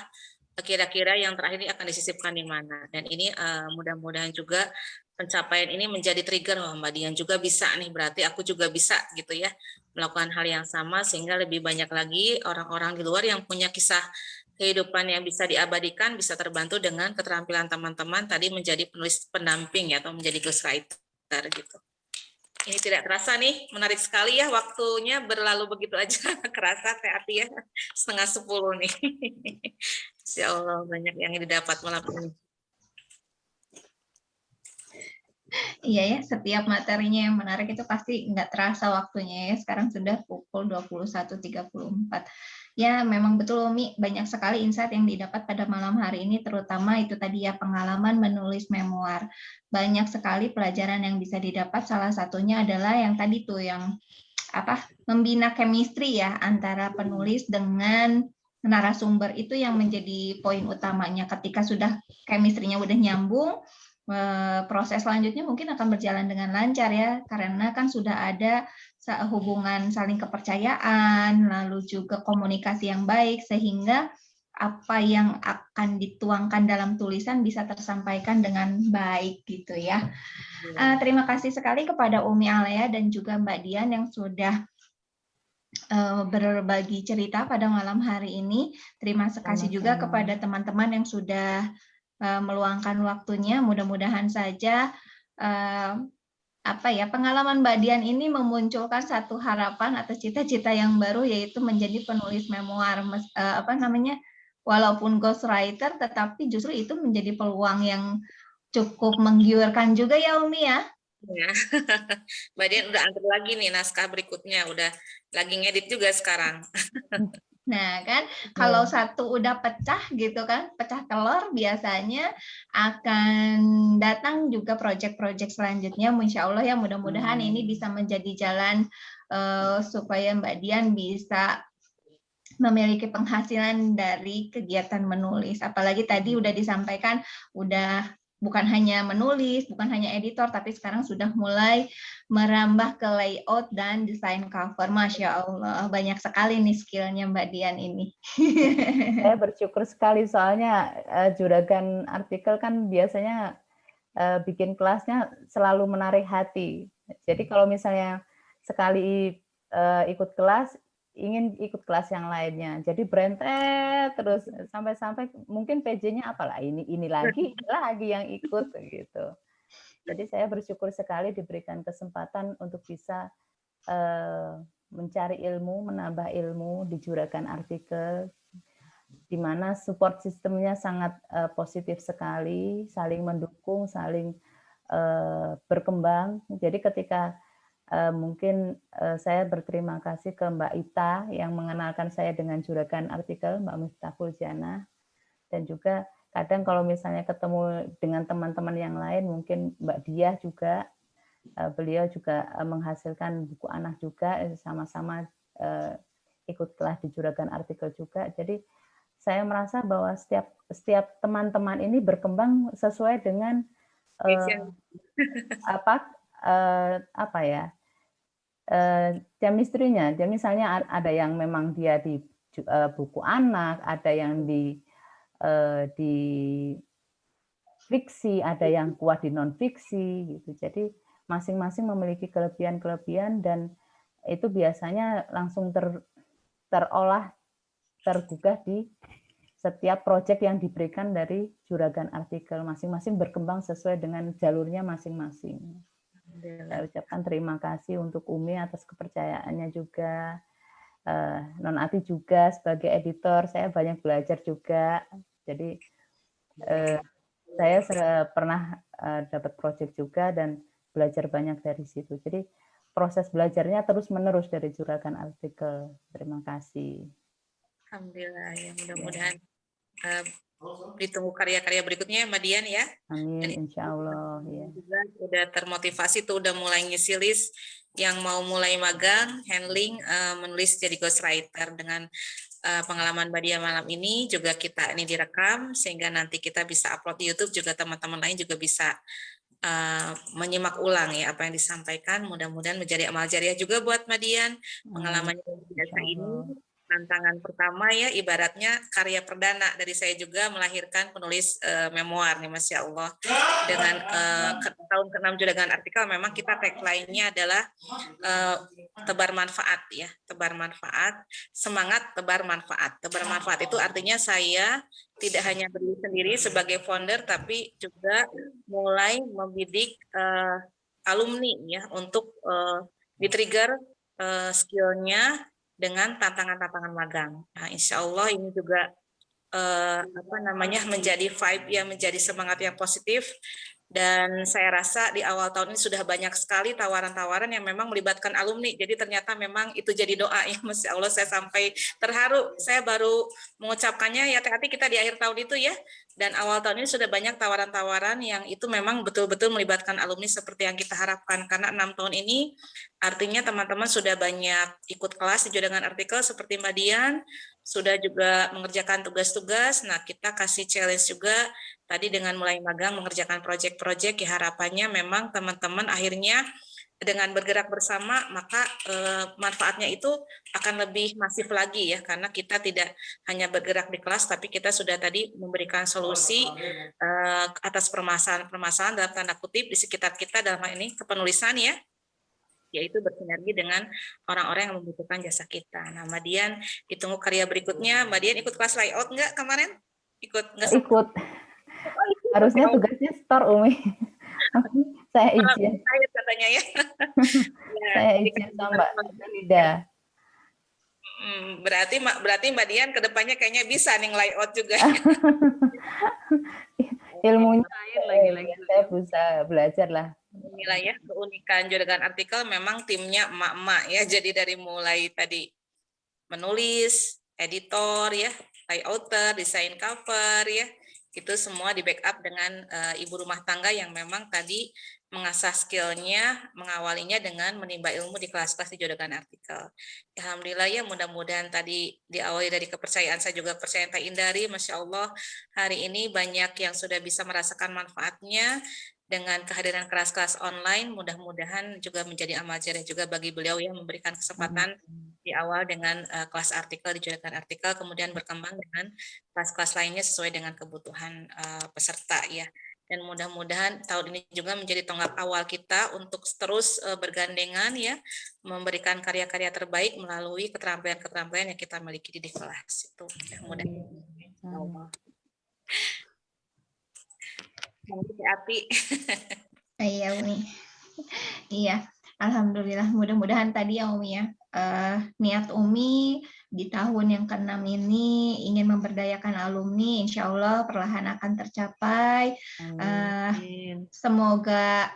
kira-kira yang terakhir ini akan disisipkan di mana. Dan ini mudah-mudahan juga pencapaian ini menjadi trigger, wah Mbak Dian juga bisa nih, berarti aku juga bisa gitu ya, melakukan hal yang sama sehingga lebih banyak lagi orang-orang di luar yang punya kisah kehidupan yang bisa diabadikan, bisa terbantu dengan keterampilan teman-teman tadi menjadi penulis pendamping ya, atau menjadi ghostwriter gitu. Ini tidak terasa nih, menarik sekali ya, waktunya berlalu begitu aja, kerasa Teh ya, 9:30 nih. Insya Allah banyak yang didapat malam ini. Iya ya, setiap materinya yang menarik itu pasti nggak terasa waktunya ya, sekarang sudah pukul 21.34. Ya, memang betul Umi, banyak sekali insight yang didapat pada malam hari ini, terutama itu tadi ya pengalaman menulis memoir. Banyak sekali pelajaran yang bisa didapat, salah satunya adalah yang tadi tuh yang membina chemistry ya antara penulis dengan narasumber, itu yang menjadi poin utamanya. Ketika sudah chemistry-nya udah nyambung, proses selanjutnya mungkin akan berjalan dengan lancar ya, karena kan sudah ada hubungan saling kepercayaan, lalu juga komunikasi yang baik, sehingga apa yang akan dituangkan dalam tulisan bisa tersampaikan dengan baik gitu ya. Terima kasih sekali kepada Umi Alea dan juga Mbak Dian yang sudah berbagi cerita pada malam hari ini. Terima kasih juga kepada teman-teman yang sudah meluangkan waktunya. Mudah-mudahan saja pengalaman Mbak Dian ini memunculkan satu harapan atau cita-cita yang baru, yaitu menjadi penulis memoir. Walaupun ghostwriter, tetapi justru itu menjadi peluang yang cukup menggiurkan juga ya Umi ya. Ya. Mbak Dian udah antri lagi nih naskah berikutnya, udah lagi ngedit juga sekarang. Nah kan, kalau satu udah pecah gitu kan, pecah telur, biasanya akan datang juga proyek-proyek selanjutnya. Insya Allah ya, mudah-mudahan ini bisa menjadi jalan supaya Mbak Dian bisa memiliki penghasilan dari kegiatan menulis. Apalagi tadi udah disampaikan, udah bukan hanya menulis, bukan hanya editor, tapi sekarang sudah mulai merambah ke layout dan desain cover. Masya Allah, banyak sekali nih skillnya Mbak Dian ini. Saya bersyukur sekali, soalnya juragan artikel kan biasanya bikin kelasnya selalu menarik hati. Jadi kalau misalnya sekali ikut kelas, ingin ikut kelas yang lainnya. Jadi berentet terus sampai-sampai mungkin PJ-nya apalah ini lagi yang ikut gitu. Jadi saya bersyukur sekali diberikan kesempatan untuk bisa mencari ilmu, menambah ilmu di juragan artikel, di mana support sistemnya sangat positif sekali, saling mendukung, saling berkembang. Jadi ketika mungkin saya berterima kasih ke Mbak Ita yang mengenalkan saya dengan juragan artikel, Mbak Miftahul Jana, dan juga kadang kalau misalnya ketemu dengan teman-teman yang lain, mungkin Mbak Diah juga, beliau juga menghasilkan buku anak juga, sama-sama ikut kelas di juragan artikel juga. Jadi saya merasa bahwa setiap teman-teman ini berkembang sesuai dengan apa ya, chemistry-nya. Jadi misalnya ada yang memang dia di buku anak, ada yang di fiksi, ada yang kuat di non fiksi gitu. Jadi masing-masing memiliki kelebihan-kelebihan dan itu biasanya langsung terolah, tergugah di setiap proyek yang diberikan dari juragan artikel. Masing-masing berkembang sesuai dengan jalurnya masing-masing. Saya ucapkan terima kasih untuk Umi atas kepercayaannya juga. Non Ati juga sebagai editor, saya banyak belajar juga. Jadi saya pernah dapat proyek juga dan belajar banyak dari situ. Jadi proses belajarnya terus-menerus dari juragan artikel. Terima kasih. Alhamdulillah, ya mudah-mudahan ditunggu karya-karya berikutnya Mbak Dian ya. Amin, insya Allah. Ya. Juga udah termotivasi tuh, udah mulai ngisi list yang mau mulai magang, handling, menulis jadi ghostwriter. Dengan pengalaman Mbak Dian malam ini juga kita ini direkam sehingga nanti kita bisa upload di YouTube, juga teman-teman lain juga bisa menyimak ulang ya apa yang disampaikan. Mudah-mudahan menjadi amal jariah juga buat Mbak Dian. Pengalamannya biasa ini tantangan pertama ya, ibaratnya karya perdana dari saya juga melahirkan penulis memoir nih, Masya Allah. Dengan tahun ke-6 juragan artikel, memang kita tagline-nya adalah tebar manfaat ya, tebar manfaat, semangat tebar manfaat. Tebar manfaat itu artinya saya tidak hanya berdiri sendiri sebagai founder, tapi juga mulai membidik alumni ya untuk di-trigger skill-nya dengan tantangan-tantangan magang. Nah, insya Allah ini juga menjadi vibe yang menjadi semangat yang positif. Dan saya rasa di awal tahun ini sudah banyak sekali tawaran-tawaran yang memang melibatkan alumni. Jadi ternyata memang itu jadi doa ya, Masya Allah, saya sampai terharu. Saya baru mengucapkannya ya, hati-hati kita di akhir tahun itu ya. Dan awal tahun ini sudah banyak tawaran-tawaran yang itu memang betul-betul melibatkan alumni seperti yang kita harapkan. Karena 6 tahun ini artinya teman-teman sudah banyak ikut kelas di juragan artikel seperti Mbak Dian, sudah juga mengerjakan tugas-tugas. Nah, kita kasih challenge juga tadi dengan mulai magang mengerjakan proyek-proyek, ya harapannya memang teman-teman akhirnya dengan bergerak bersama maka manfaatnya itu akan lebih masif lagi ya, karena kita tidak hanya bergerak di kelas tapi kita sudah tadi memberikan solusi atas permasalahan dalam tanda kutip di sekitar kita, dalam hal ini kepenulisan ya, yaitu bersinergi dengan orang-orang yang membutuhkan jasa kita. Nah, Mbak Dian, ditunggu karya berikutnya. Mbak Dian ikut kelas layout nggak kemarin? Ikut? Nggak? Ikut. Harusnya tugasnya store, Umi. Saya izin. Saya katanya ya. Saya izin sama Mbak Lida. Berarti Mbak Dian kedepannya kayaknya bisa nih layout juga. Ilmunya lagi-lagi. Saya berusaha belajar lah. Inilah ya keunikan Juragan Artikel, memang timnya emak-emak ya. Jadi dari mulai tadi menulis, editor ya, layouter, desain cover ya, itu semua di backup dengan ibu rumah tangga yang memang tadi mengasah skillnya, mengawalinya dengan menimba ilmu di kelas-kelas di Juragan Artikel. Alhamdulillah ya, mudah-mudahan tadi diawali dari kepercayaan saya juga percaya Teh Indari, Masya Allah hari ini banyak yang sudah bisa merasakan manfaatnya dengan kehadiran kelas-kelas online, mudah-mudahan juga menjadi amal jariah juga bagi beliau yang memberikan kesempatan di awal dengan kelas artikel di Juragan Artikel, kemudian berkembang dengan kelas-kelas lainnya sesuai dengan kebutuhan peserta ya. Dan mudah-mudahan tahun ini juga menjadi tonggak awal kita untuk terus bergandengan ya, memberikan karya-karya terbaik melalui keterampilan-keterampilan yang kita miliki di kelas itu. Mudah-mudahan. Api. Iya Umi. Iya, alhamdulillah. Mudah-mudahan tadi ya Umi ya, niat Umi di tahun yang ke-6 ini ingin memberdayakan alumni, insya Allah perlahan akan tercapai. Semoga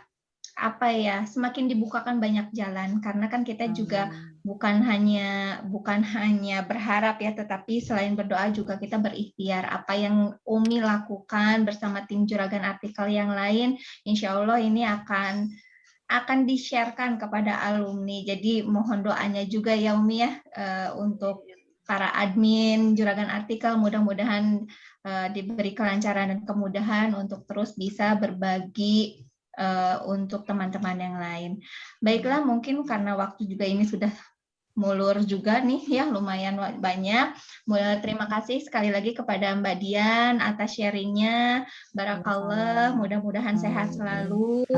apa ya, semakin dibukakan banyak jalan, karena kan kita juga bukan hanya berharap ya, tetapi selain berdoa juga kita berikhtiar. Apa yang Umi lakukan bersama tim Juragan Artikel yang lain, insya Allah ini akan di-sharekan kepada alumni. Jadi mohon doanya juga ya Umi ya, untuk para admin Juragan Artikel, mudah-mudahan diberi kelancaran dan kemudahan untuk terus bisa berbagi untuk teman-teman yang lain. Baiklah, mungkin karena waktu juga ini sudah mulur juga nih ya, lumayan banyak. Terima kasih sekali lagi kepada Mbak Dian atas sharingnya. Barakallah, mudah-mudahan sehat selalu,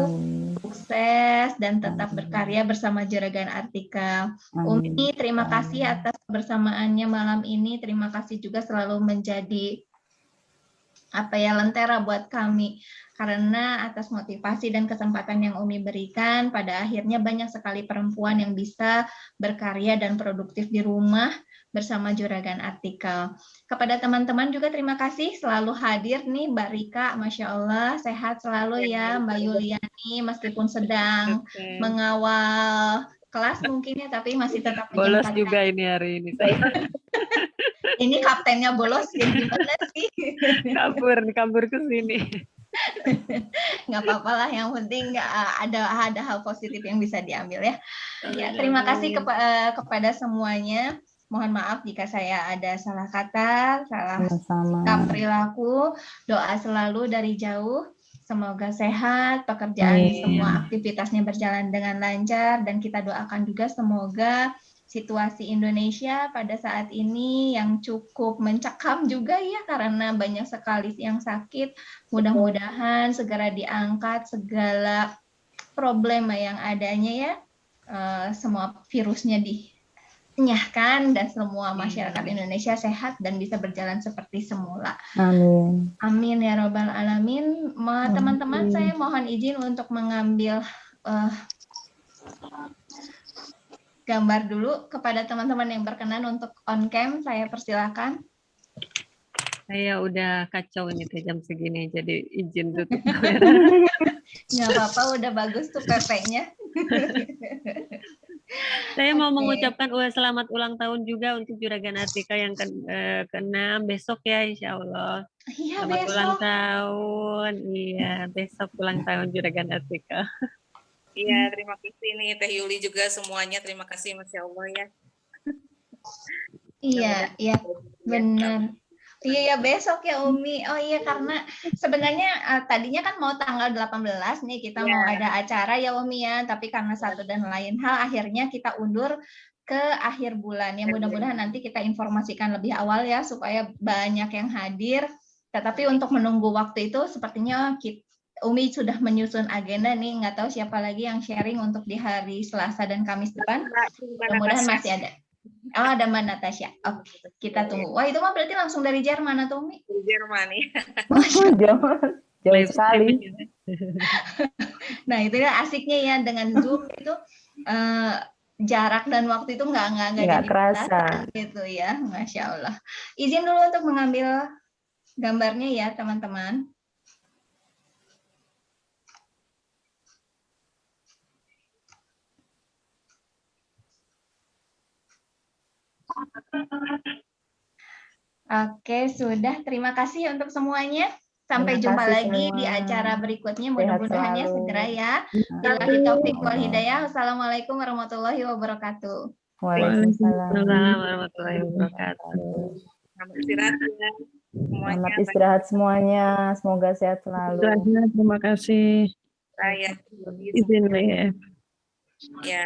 sukses, dan tetap berkarya bersama Juragan Artikel. Umi, terima kasih atas kebersamaannya malam ini. Terima kasih juga selalu menjadi lentera buat kami, karena atas motivasi dan kesempatan yang Umi berikan, pada akhirnya banyak sekali perempuan yang bisa berkarya dan produktif di rumah bersama Juragan Artikel. Kepada teman-teman juga terima kasih selalu hadir nih, Mbak Rika, Masya Allah, sehat selalu ya Mbak Yuliani, meskipun sedang mengawal kelas mungkin ya, tapi masih tetap bolos juga ini hari ini. Ini kaptennya bolos ya, gimana sih? kabur ke sini. Nggak apa-apa lah, yang penting ada hal positif yang bisa diambil ya. Ya, terima kasih kepada semuanya. Mohon maaf jika saya ada salah kata, salah sikap perilaku. Doa selalu dari jauh. Semoga sehat, pekerjaan semua aktivitasnya berjalan dengan lancar, dan kita doakan juga semoga situasi Indonesia pada saat ini yang cukup mencekam juga ya, karena banyak sekali yang sakit. Mudah-mudahan segera diangkat segala problema yang adanya ya, semua virusnya dinyahkan dan semua masyarakat Indonesia sehat dan bisa berjalan seperti semula. Amin. Amin ya robbal alamin. Teman-teman, saya mohon izin untuk mengambil gambar dulu. Kepada teman-teman yang berkenan untuk on cam, saya persilakan. Saya udah kacau ini jam segini, jadi izin tutup kamera. Nggak apa-apa, udah bagus tuh PP-nya. Saya mau mengucapkan selamat ulang tahun juga untuk Juragan Artikel yang ke-6 besok ya, insya Allah. Iya, selamat besok. ulang tahun. Iya, besok ulang tahun Juragan Artikel. Iya, terima kasih nih Teh Yuli juga semuanya. Terima kasih, Masya Allah ya. Iya, benar. Iya ya, besok ya Umi. Oh iya, karena sebenarnya tadinya kan mau tanggal 18 nih kita mau ada acara ya Umi ya, tapi karena satu dan lain hal akhirnya kita undur ke akhir bulan ya. Mudah-mudahan nanti kita informasikan lebih awal ya supaya banyak yang hadir. Tetapi untuk menunggu waktu itu sepertinya Umi sudah menyusun agenda nih, nggak tahu siapa lagi yang sharing untuk di hari Selasa dan Kamis depan. Mudah-mudahan masih ada. Oh, ada Mbak Natasha. Oke, kita tunggu. Wah, itu mah berarti langsung dari Jerman atau Umi? Dari Jerman ya. Jauh sekali. Nah, itu asiknya ya dengan Zoom itu jarak dan waktu itu nggak jadi kerasa gitu ya. Masya Allah. Izin dulu untuk mengambil gambarnya ya, teman-teman. Oke, sudah. Terima kasih untuk semuanya. Sampai jumpa lagi di acara berikutnya. Mudah-mudahan segera ya. Billahi taufiq wal hidayah. Wassalamualaikum warahmatullahi wabarakatuh. Waalaikumsalam warahmatullahi wabarakatuh. Selamat istirahat ya. Selamat istirahat semuanya. Semoga sehat selalu. Terima kasih. Saya Izin ya. ya.